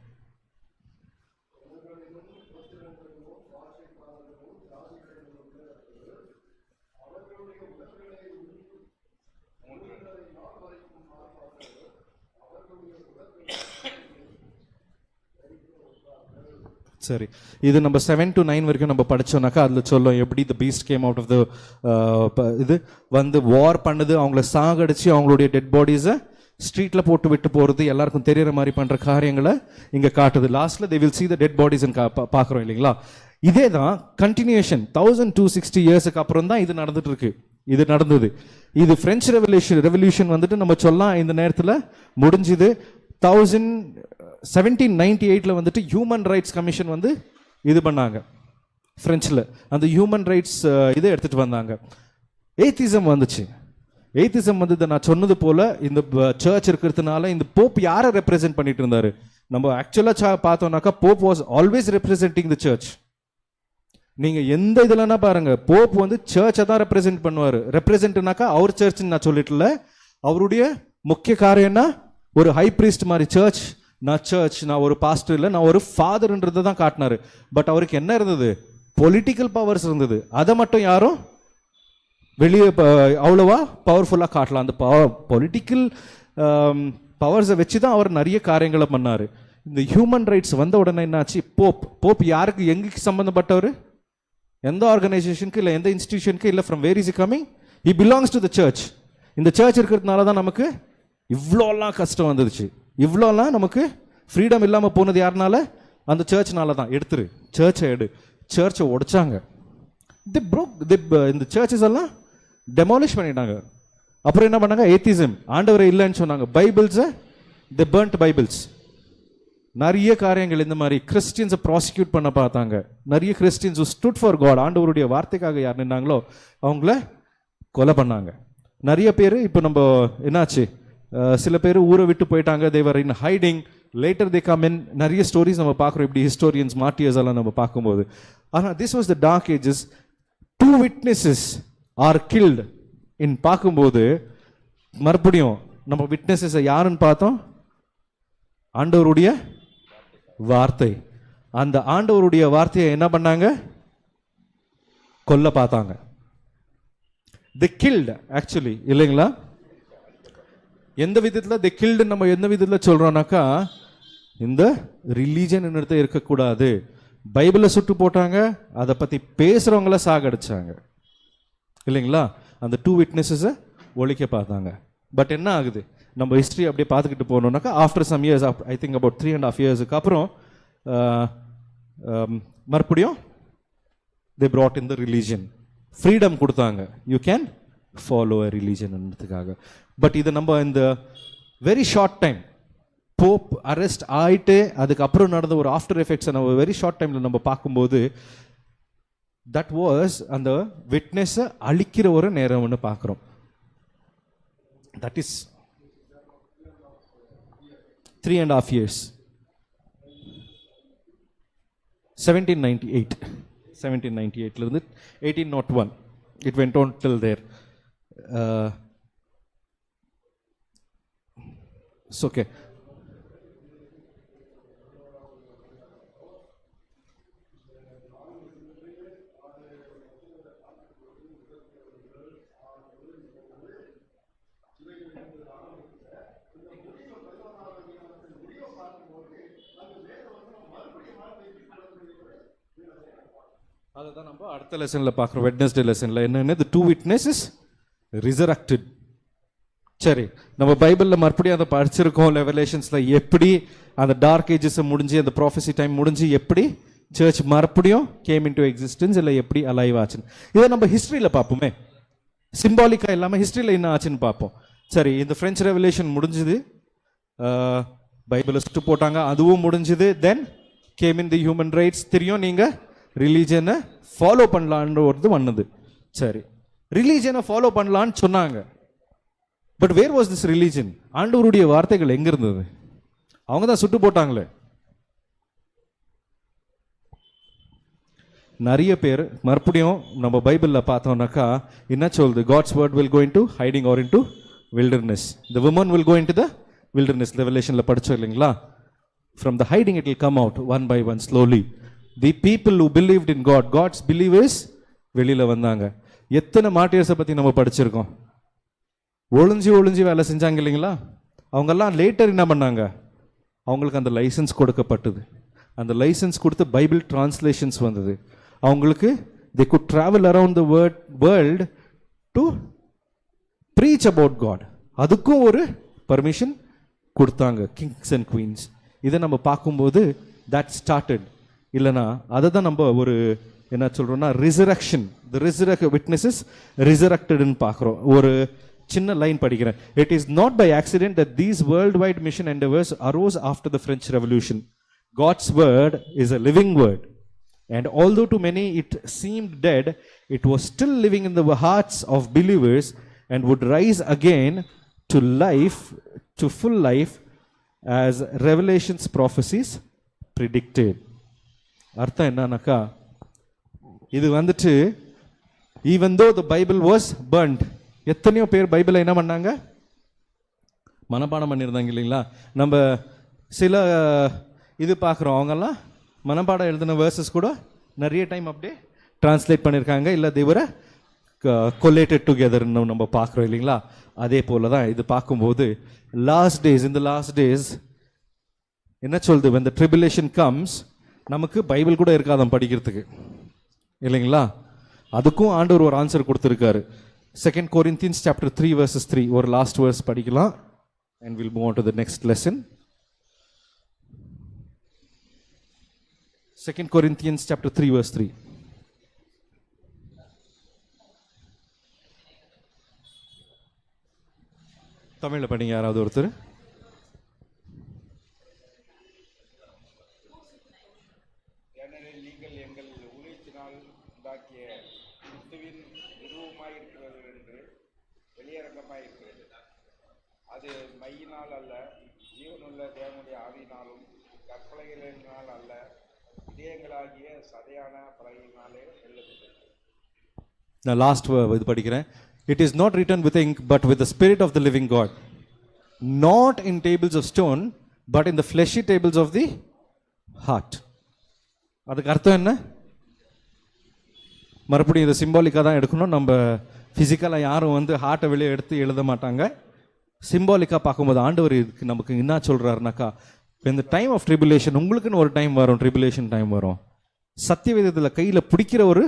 சரி, இது நம்ம 7 to 9 வரைக்கும் நம்ம படிச்சோம்னாக்கா அதில் சொல்லும் எப்படி the beast came out of the இது வந்து வார் பண்ணுது, அவங்கள சாகடிச்சு அவங்களுடைய டெட் பாடிஸை ஸ்ட்ரீட்டில் போட்டு விட்டு போகிறது, எல்லாருக்கும் தெரியற மாதிரி பண்ணுற காரியங்களை இங்கே காட்டுது. லாஸ்ட்டில் they will see the dead bodies பார்க்குறோம் இல்லைங்களா? இதே தான் கண்டினியூஷன் 1260 இயர்ஸுக்கு அப்புறம் தான் இது நடந்துட்டு இருக்கு. இது நடந்தது. இது பிரெஞ்சு ரெவல்யூஷன் வந்துட்டு நம்ம சொல்லலாம் இந்த நேரத்தில் முடிஞ்சுது. 1798 வந்துட்டு ஹியூமன் ரைட்ஸ் கமிஷன் வந்து இது பண்ணாங்க பிரெஞ்சில். அந்த ஹியூமன் ரைட்ஸ் இதை எடுத்துட்டு வந்தாங்க. ஏத்திசம் வந்துச்சு. ஏத்திசம் வந்து நான் சொன்னது போல இந்த சர்ச் இருக்கிறதுனால இந்த போப் யாரை ரெப்ரசென்ட் பண்ணிட்டு இருந்தாரு? நம்ம ஆக்சுவலாக பார்த்தோம்னாக்கா Pope was always representing the church. நீங்க எந்த இதுலன்னா பாருங்க, போப் வந்து சர்ச்சை தான் ரெப்ரசென்ட் பண்ணுவாரு. ரெப்ரசென்ட்னாக்கா அவர் சர்ச்ன்னு நான் சொல்லிட்டுல, அவருடைய முக்கிய காரியம்னா ஒரு ஹை பிரீஸ்ட் மாதிரி நான் ஒரு பாஸ்டர் இல்லை, நான் ஒரு ஃபாதர்ன்றதை தான் காட்டினாரு. பட் அவருக்கு என்ன இருந்தது? பொலிட்டிக்கல் பவர்ஸ் இருந்தது. அதை மட்டும் யாரும் வெளியே அவ்வளோவா பவர்ஃபுல்லாக காட்டலாம். அந்த பொலிட்டிக்கல் பவர்ஸை வச்சு தான் அவர் நிறைய காரியங்களை பண்ணார். இந்த ஹியூமன் ரைட்ஸ் வந்த உடனே என்னாச்சு? போப் யாருக்கு எங்களுக்கு சம்மந்தப்பட்டவர்? எந்த ஆர்கனைசேஷனுக்கு இல்லை எந்த இன்ஸ்டிடியூஷனுக்கு இல்லை. From where is he coming? He belongs to the church. இந்த சர்ச் இருக்கிறதுனால தான் நமக்கு இவ்வளோலாம் கஷ்டம் வந்துடுச்சு. இவ்வளோலாம் நமக்கு ஃப்ரீடம் இல்லாமல் போனது யாருனால? அந்த சர்ச்னால தான். சர்ச்சை உடைச்சாங்க. இந்த சர்ச்சஸ் எல்லாம் டெமாலிஷ் பண்ணிட்டாங்க. அப்புறம் என்ன பண்ணாங்க? ஏத்திசம், ஆண்டவரே இல்லைன்னு சொன்னாங்க. பைபிள்ஸை தி பர்ன்ட் பைபிள்ஸ். நிறைய காரியங்கள் இந்த மாதிரி கிறிஸ்டியன்ஸை ப்ராசிக்யூட் பண்ண பார்த்தாங்க. நிறைய கிறிஸ்டியன்ஸ் ஸ்டுட் ஃபார் காட், ஆண்டவருடைய வார்த்தைக்காக யார் நின்னாங்களோ அவங்கள கொலை பண்ணாங்க. நிறைய பேர் இப்போ நம்ம என்னாச்சு, சில பேர் ஊரை விட்டு போயிட்டாங்க. They were in hiding, later they come in. நிறைய ஸ்டோரிஸ் நம்ம பார்க்குறோம் இப்படி ஹிஸ்டோரியன்ஸ் மார்ட்டியர்ஸ் எல்லாம் நம்ம பார்க்கும்போது. ஆனால் this was the dark ages. 2 witnesses are killed in பார்க்கும்போது மறுபடியும் நம்ம விட்னஸஸை யாருன்னு பார்த்தோம்? ஆண்டவருடைய வார்த்தை. அந்த ஆண்டவருடைய வார்த்தையை என்ன பண்ணாங்க? கொல்ல பார்த்தாங்க. தி கில்டு ஆக்சுவலி, இல்லைங்களா? எந்த விதத்தில் தி கில்டு நம்ம எந்த விதத்தில் சொல்றோம்னாக்கா, இந்த ரிலீஜன் இருக்கக்கூடாது. பைபிளை சுட்டு போட்டாங்க, அதை பற்றி பேசுகிறவங்கள சாகடிச்சாங்க இல்லைங்களா? அந்த 2 witnesses ஒழிக்க பார்த்தாங்க. பட் என்ன ஆகுது? நம்ம ஹிஸ்ட்ரி அப்படியே பார்த்துக்கிட்டு போனோம்னாக்கா after some years, I think about 3.5 yearsக்கு அப்புறம் மறுபடியும் they brought in the religion. Freedom கொடுத்தாங்க. யூ கேன் ஃபாலோ அ ரிலீஜன்ன்றதுக்காக. பட் இது நம்ம இந்த very short time pope arrest ஆயிட்டு அதுக்கப்புறம் நடந்த ஒரு ஆஃப்டர் எஃபெக்ட்ஸை நம்ம வெரி ஷார்ட் டைமில் நம்ம பார்க்கும்போது தட் வாஸ் அந்த விட்னஸை அழிக்கிற ஒரு நேரம் ஒன்று பார்க்குறோம். That is 3.5 years. 1798 இருந்து 1801 it went on till there. It's okay. அதுதான் நம்ம அடுத்த லெசனில் பார்க்குறோம். வெட்னஸ்டே லெசனில் என்னென்ன? the 2 witnesses resurrected சரி, நம்ம பைபிளில் மறுபடியும் அதை படிச்சிருக்கோம். ரெவலேஷன்ஸில் எப்படி அந்த டார்க் ஏஜஸை முடிஞ்சு அந்த ப்ராஃபஸி டைம் முடிஞ்சு எப்படி சர்ச் மறுபடியும் கேம் இன் டு எக்ஸிஸ்டன்ஸ், இல்லை எப்படி அலைவ் ஆச்சுன்னு இதை நம்ம ஹிஸ்ட்ரியில் பார்ப்போமே. சிம்பாலிக்காக இல்லாமல் ஹிஸ்ட்ரியில் என்ன ஆச்சுன்னு பார்ப்போம். சரி, இந்த ஃப்ரெஞ்ச் ரெவலேஷன் முடிஞ்சுது, பைபிளை சுட்டு போட்டாங்க, அதுவும் முடிஞ்சுது. Then came in the human rights. தெரியும் நீங்கள் ரிலீஜனை ஃபாலோ பண்ணலான்ற ஒரு வந்தது. சரி, ரிலீஜனை ஃபாலோ பண்ணலான்னு சொன்னாங்க. But where was this religion? ஆண்டவருடைய வார்த்தைகள் எங்க இருந்தது? அவங்க தான் சுட்டு போட்டாங்களே. நிறைய பேர் மறுபடியும் நம்ம பைபிளில் பார்த்தோம்னாக்கா என்ன சொல்லுது? God's word will go in to hiding or in to wilderness. The women will go in to the wilderness. ரெவலேஷனில் படிச்சோம் இல்லைங்களா? From the hiding it will come out one by one slowly. The people who believed in God, God's believers வெளியில் வந்தாங்க. எத்தனை மார்ட்டியர்ஸை பற்றி நம்ம படிச்சிருக்கோம். ஒளிஞ்சு வேலை செஞ்சாங்க இல்லைங்களா? அவங்கெல்லாம் லேட்டர் என்ன பண்ணாங்க? அவங்களுக்கு அந்த லைசன்ஸ் கொடுக்கப்பட்டது. அந்த லைசன்ஸ் கொடுத்து பைபிள் டிரான்ஸ்லேஷன்ஸ் வந்தது. அவங்களுக்கு they could travel around the world to preach about God. அதுக்கும் ஒரு பர்மிஷன் கொடுத்தாங்க கிங்ஸ் அண்ட் குவீன்ஸ். இதை நம்ம பார்க்கும்போது that started. இல்லைனா அதை தான் நம்ம ஒரு என்ன சொல்கிறோம்னா ரிசரக்ஷன், தி ரிசரக்ட் விட்னஸஸ் ரிசரக்டட்னு பார்க்குறோம். ஒரு சின்ன லைன் படிக்கிறேன். It is not by accident that these worldwide mission endeavors arose after the French Revolution. God's word is a living word, and although to many it seemed dead, it was still living in the hearts of believers and would rise again to life, to full life, as Revelation's prophecies predicted. அர்த்தம் என்னன்னாக்கா, இது வந்துட்டு even though the Bible was burnt, எத்தனையோ பேர் பைபிளை என்ன பண்ணாங்க? மனப்பாடம் பண்ணியிருந்தாங்க இல்லைங்களா? நம்ம சில இது பார்க்குறோம், அவங்கெல்லாம் மனப்பாடம் எழுதின வேர்சஸ் கூட நிறைய டைம் அப்படியே டிரான்ஸ்லேட் பண்ணியிருக்காங்க, இல்லை தேவரை கொலேட்டட் டுகெதர்னு நம்ம பார்க்குறோம் இல்லைங்களா? அதே போல தான் இது பார்க்கும்போது லாஸ்ட் டேஸ், இந்த லாஸ்ட் டேஸ் என்ன சொல்லுது? when the tribulation comes, நமக்கு பைபிள் கூட இருக்காதான் படிக்கிறதுக்கு இல்லைங்களா? அதுக்கும் ஆண்டவர் ஒரு ஆன்சர் கொடுத்துருக்காரு. 2 Corinthians chapter 3 verses 3, ஒரு லாஸ்ட் வேர்ஸ் படிக்கலாம் and we'll move on to the next lesson. 2 Corinthians chapter 3 verse 3. தமிழ்ல படிங்க யாராவது ஒருத்தர். ஏனெனில் நீங்கள் எங்கள் ஊழியத்தினால் உண்டாக்கிய கிறிஸ்துவின் உருவமாயிருக்கிறது என்று வெளியரங்கமாயிருக்கிறது. அது மையினால் அல்ல, ஜீவனுள்ள தேவனுடைய ஆவியினாலும் கற்பனைகளினால் அல்ல, இதயங்களாகிய சதையான பலகையினாலே எழுதப்பட்டது. நான் லாஸ்ட் இது படிக்கிறேன். It is not written with ink but with the spirit of the living God, not in tables of stone but in the fleshy tables of the heart. அதுக்கு அர்த்தம் என்ன? மறுபடியும் இதை சிம்பாலிக்காக தான் எடுக்கணும். நம்ம ஃபிசிக்கலாக யாரும் வந்து ஹார்ட்டை வெளியே எடுத்து எழுத மாட்டாங்க. சிம்பாலிக்காக பார்க்கும்போது ஆண்டவர் இதுக்கு நமக்கு என்ன சொல்கிறாருனாக்கா, இந்த டைம் ஆஃப் ட்ரிபுலேஷன், உங்களுக்குன்னு ஒரு டைம் வரும், ட்ரிபுலேஷன் டைம் வரும். சத்தியவேதத்தில் கையில் பிடிக்கிற ஒரு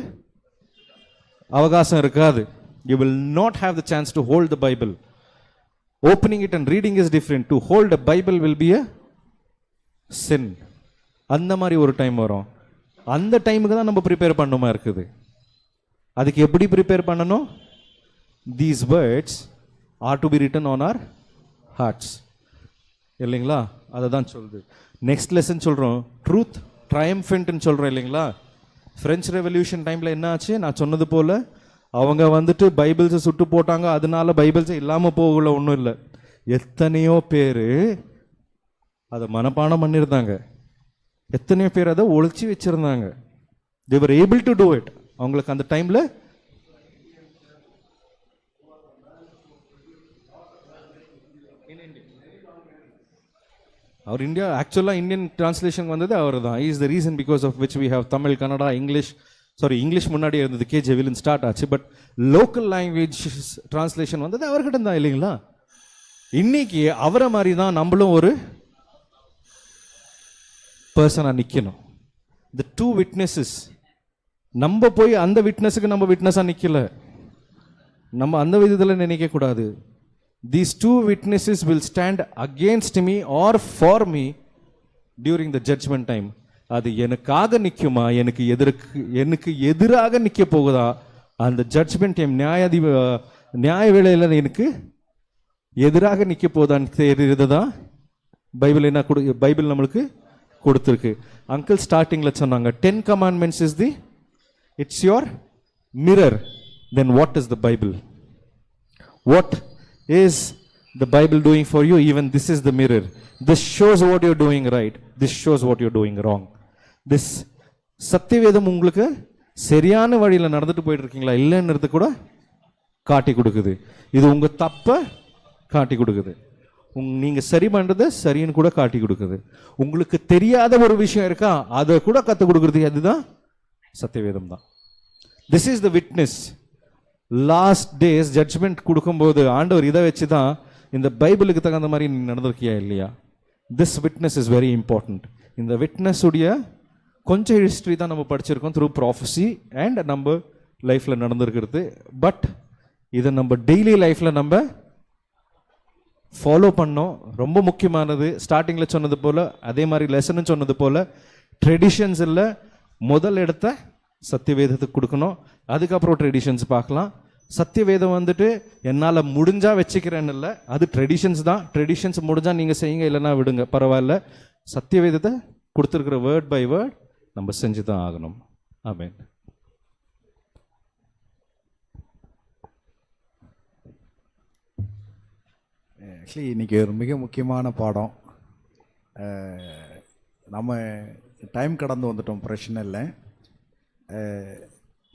அவகாசம் இருக்காது. You will not have the chance to hold the Bible. Opening it and reading is different. To hold a Bible will be a sin. அந்த மாதிரி ஒரு டைம் வரும். அந்த டைமுக்கு தான் நம்ம ப்ரிப்பேர் பண்ணுமா இருக்குது. அதுக்கு எப்படி ப்ரிப்பேர் பண்ணணும்? These words are to be written on our hearts. இல்லைங்களா? அதை தான் சொல்லுது. நெக்ஸ்ட் லெசன் சொல்கிறோம், ட்ரூத் ட்ரையம்ஃபன்ட்னு சொல்கிறோம் இல்லைங்களா? ஃப்ரெஞ்ச் ரெவல்யூஷன் டைமில் என்ன ஆச்சு? நான் சொன்னது போல் அவங்க வந்துட்டு பைபிள்ஸை சுட்டு போட்டாங்க, அதனால பைபிள்ஸை இல்லாமல் போகல, ஒன்றும் இல்லை. எத்தனையோ பேர் அதை மனப்பாடம் பண்ணியிருந்தாங்க, எத்தனையோ பேர் அதை ஒழிச்சு வச்சிருந்தாங்க. they were able to do it. அவங்களுக்கு அந்த டைமில் அவர் இந்தியா ஆக்சுவலாக இந்தியன் டிரான்ஸ்லேஷன் வந்தது அவர் தான். Is the reason because of which we have Tamil, Kannada, English. English முன்னாடி இருந்தது, கே ஜெவிலின் ஸ்டார்ட் ஆச்சு. பட் லோக்கல் லாங்குவேஜ் டிரான்ஸ்லேஷன் வந்தது அவர்கிட்ட தான் இல்லைங்களா? இன்னைக்கு அவரை மாதிரி தான் நம்மளும் ஒரு பர்சனாக நிற்கணும். த டூ விட்னஸஸ், நம்ம போய் அந்த விட்னஸுக்கு நம்ம விட்னஸாக நிற்கல, நம்ம அந்த விதத்தில் நினைக்கக்கூடாது. these two witnesses will stand against me or for me during the judgment time. அது எனக்காக நிற்குமா, எனக்கு எதிராக நிற்க போகுதா? அந்த ஜட்ஜ்மெண்ட் டைம் நியாய வேளையில் எனக்கு எதிராக நிற்க போதான்னு தெரியுது தான் பைபிள் நம்மளுக்கு கொடுத்துருக்கு. அங்கிள் ஸ்டார்டிங்கில் சொன்னாங்க 10 commandments is the it's your mirror. Then what is the Bible? What is the Bible doing for you? Even this is the mirror. This shows what you're doing right. This shows what you're doing wrong. This சத்தியவேதம் உங்களுக்கு சரியான வழியில் நடந்துட்டு போயிட்டு இருக்கீங்களா இல்லைன்றது கூட காட்டி கொடுக்குது. இது உங்க தப்ப காட்டி கொடுக்குது. நீங்க சரி பண்றது சரின்னு கூட காட்டி கொடுக்குது. உங்களுக்கு தெரியாத ஒரு விஷயம் இருக்கா அதை கூட கற்றுக் கொடுக்குறது அதுதான் சத்தியவேதம் தான். This is the witness. Last days judgment கொடுக்கும்போது ஆண்டவர் இதை வச்சு தான் இந்த பைபிளுக்கு தகுந்த மாதிரி நீ நடந்திருக்கியா இல்லையா. This witness is very important. இந்த விட்னஸ் உடைய கொஞ்சம் ஹிஸ்ட்ரி தான் நம்ம படிச்சிருக்கோம் த்ரூ ப்ராஃபஸி அண்ட் நம்ம லைஃப்பில் நடந்திருக்கிறது. பட் இதை நம்ம டெய்லி லைஃப்பில் நம்ம ஃபாலோ பண்ணோம். ரொம்ப முக்கியமானது ஸ்டார்டிங்கில் சொன்னது போல், அதே மாதிரி லெசனும் சொன்னது போல், ட்ரெடிஷன்ஸ் இல்லை, முதல் இடத்த சத்தியவேதத்துக்கு கொடுக்கணும். அதுக்கப்புறம் ட்ரெடிஷன்ஸ் பார்க்கலாம். சத்தியவேதம் வந்துட்டு என்னால் முடிஞ்சால் வச்சுக்கிறேன்னு இல்லை, அது ட்ரெடிஷன்ஸ் தான். ட்ரெடிஷன்ஸ் முடிஞ்சால் நீங்கள் செய்யுங்க, இல்லைன்னா விடுங்க, பரவாயில்ல. சத்தியவேதத்தை கொடுத்துருக்குற வேர்ட் பை வேர்ட் நம்ம செஞ்சு தான் ஆகணும். ஆமென். ஆக்சுவலி இன்றைக்கி ஒரு மிக முக்கியமான பாடம். நம்ம டைம் கடந்து வந்துட்டோம், பிரச்சனை இல்லை.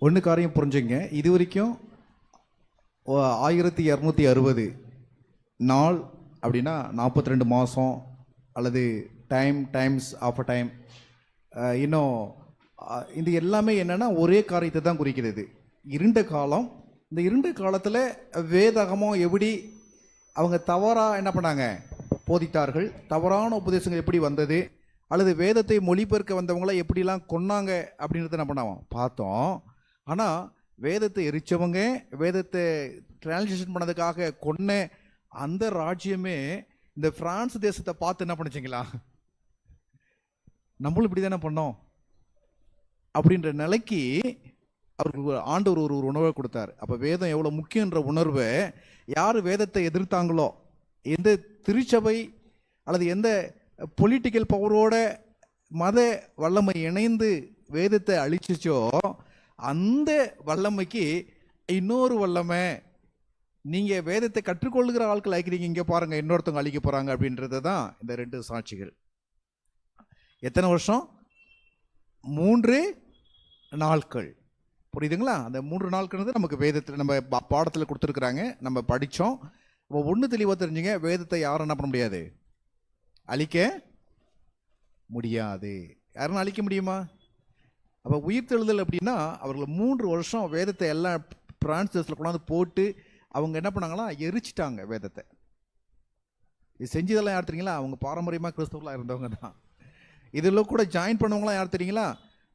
ஒன்று காரியம் புரிஞ்சுங்க, இது வரைக்கும் 1260 நாள் அப்படின்னா 42 மாதம் அல்லது டைம்ஸ் ஆஃப் அ டைம். இன்னும் இது எல்லாமே என்னென்னா ஒரே காரியத்தை தான் குறிக்கிறது, இருண்ட காலம். இந்த இருண்ட காலத்தில் வேதாகமம் எப்படி அவங்க தவறாக என்ன பண்ணாங்க, போதித்தார்கள், தவறான உபதேசங்கள் எப்படி வந்தது, அல்லது வேதத்தை மொழிபெயர்க்க வந்தவங்கள எப்படிலாம் கொன்னாங்க அப்படின்றத என்ன பண்ணாவோம் பார்த்தோம். ஆனால் வேதத்தை எரிச்சவங்க, வேதத்தை டிரான்ஸ்லேஷன் பண்ணதுக்காக கொன்ன அந்த ராஜ்யமே இந்த பிரான்ஸ் தேசத்தை பார்த்து என்ன பண்ணிச்சிங்களா, நம்மளும் இப்படி தானே பண்ணோம் அப்படின்ற நிலைக்கு அவருக்கு ஆண்டவர் ஒரு உணர்வை கொடுத்தார். அப்போ வேதம் எவ்வளோ முக்கியன்ற உணர்வை யார் வேதத்தை எதிர்த்தாங்களோ, எந்த திருச்சபை அல்லது எந்த பொலிட்டிக்கல் பவரோட மத வல்லமை இணைந்து வேதத்தை அழிச்சிச்சோ, அந்த வல்லமைக்கு இன்னொரு வல்லமை, நீங்கள் வேதத்தை கற்றுக்கொள்ளுகிற ஆட்கள் அழிக்கிறீங்க, இங்கே பாருங்கள் இன்னொருத்தவங்க அழிக்க போகிறாங்க அப்படின்றது தான் இந்த 2 சாட்சிகள். எத்தனை வருஷம்? 3 நாட்கள். புரியுதுங்களா? அந்த 3 நாட்கள் நமக்கு வேதத்தில் நம்ம பாடத்தில் கொடுத்துருக்குறாங்க, நம்ம படித்தோம். இப்போ ஒன்று தெளிவாக தெரிஞ்சுங்க, வேதத்தை யாரும் என்ன பண்ண முடியாது, அழிக்க முடியாது. யாரும் அழிக்க முடியுமா? அப்போ உயிர்த்தெழுதல் அப்படின்னா அவர்கள் 3 வருஷம் வேதத்தை எல்லாம் பிரான்ஸ் தேசத்தில் கொண்டாந்து போட்டு அவங்க என்ன பண்ணாங்களா, எரிச்சிட்டாங்க வேதத்தை. இது செஞ்சதெல்லாம் யார் தெரியுங்களா, அவங்க பாரம்பரியமாக கிறிஸ்தவர்களாக இருந்தவங்க தான். இதில் கூட ஜாயின் பண்ணவங்களாம் யார் தெரியுங்களா,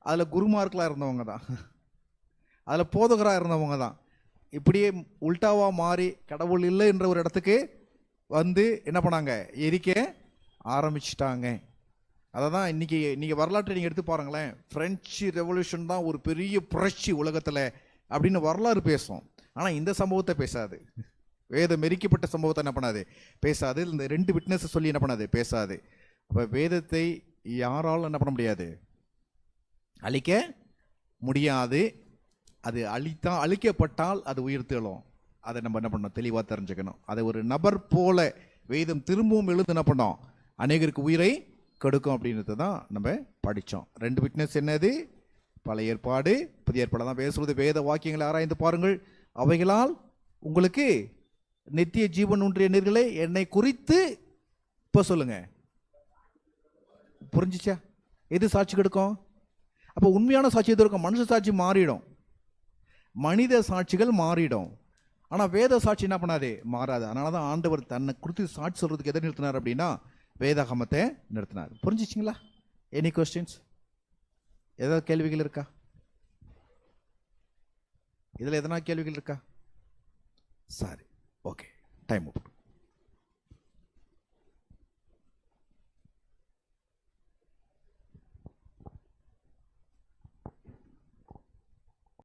அதில் குருமார்களாக இருந்தவங்க தான், அதில் போதகராக இருந்தவங்க தான். இப்படியே உல்டாவாக மாறி கடவுள் இல்லை என்ற ஒரு இடத்துக்கு வந்து என்ன பண்ணாங்க, எரிக்க ஆரம்பிச்சிட்டாங்க. அதை தான் இன்றைக்கி வரலாற்றை நீங்கள் எடுத்து பாருங்களேன். ஃப்ரெஞ்சு ரெவல்யூஷன் தான் ஒரு பெரிய புரட்சி உலகத்தில் அப்படின்னு வரலாறு பேசும். ஆனால் இந்த சம்பவத்தை பேசாது, வேதம் மெரிக்கப்பட்ட சம்பவத்தை என்ன பண்ணாது, பேசாது. இந்த 2 விட்னஸை சொல்லி என்ன பண்ணாது, பேசாது. அப்போ வேதத்தை யாராலும் என்ன பண்ண முடியாது, அழிக்க முடியாது. அது அழிக்கப்பட்டால் அது உயிர்த்தெழும். அதை நம்ம என்ன பண்ணோம், தெளிவாக தெரிஞ்சுக்கணும். அதை ஒரு நபர் போல வேதம் திரும்பவும் எழுந்து என்ன பண்ணோம், அநேகருக்கு உயிரை கெடுக்கும் அப்படின்றது தான் நம்ம படித்தோம். 2 விட்னஸ் என்னது, பழைய ஏற்பாடு புதிய ஏற்பாடு தான் பேசுவது. வேத வாக்கியங்களை ஆராய்ந்து பாருங்கள், அவைகளால் உங்களுக்கு நித்திய ஜீவன் ஒன்றிய நேர்களே, என்னை குறித்து இப்போ சொல்லுங்க, புரிஞ்சிச்சா? எது சாட்சி கெடுக்கும்? அப்போ உண்மையான சாட்சி எது இருக்கும்? மனுஷ சாட்சி மாறிடும், மனித சாட்சிகள் மாறிடும். ஆனால் வேத சாட்சி என்ன பண்ணாது, மாறாது. அதனால தான் ஆண்டவர் தன்னை குறித்து சாட்சி சொல்றதுக்கு எதை நிறுத்தினார் அப்படின்னா வேதாகமத்தை நிறுத்தினார். புரிஞ்சிச்சிங்களா? Any questions? ஏதாவது கேள்விகள் இருக்கா? இதில் எதனா கேள்விகள் இருக்கா? சரி, ஓகே, டைம் ஓப்பன்.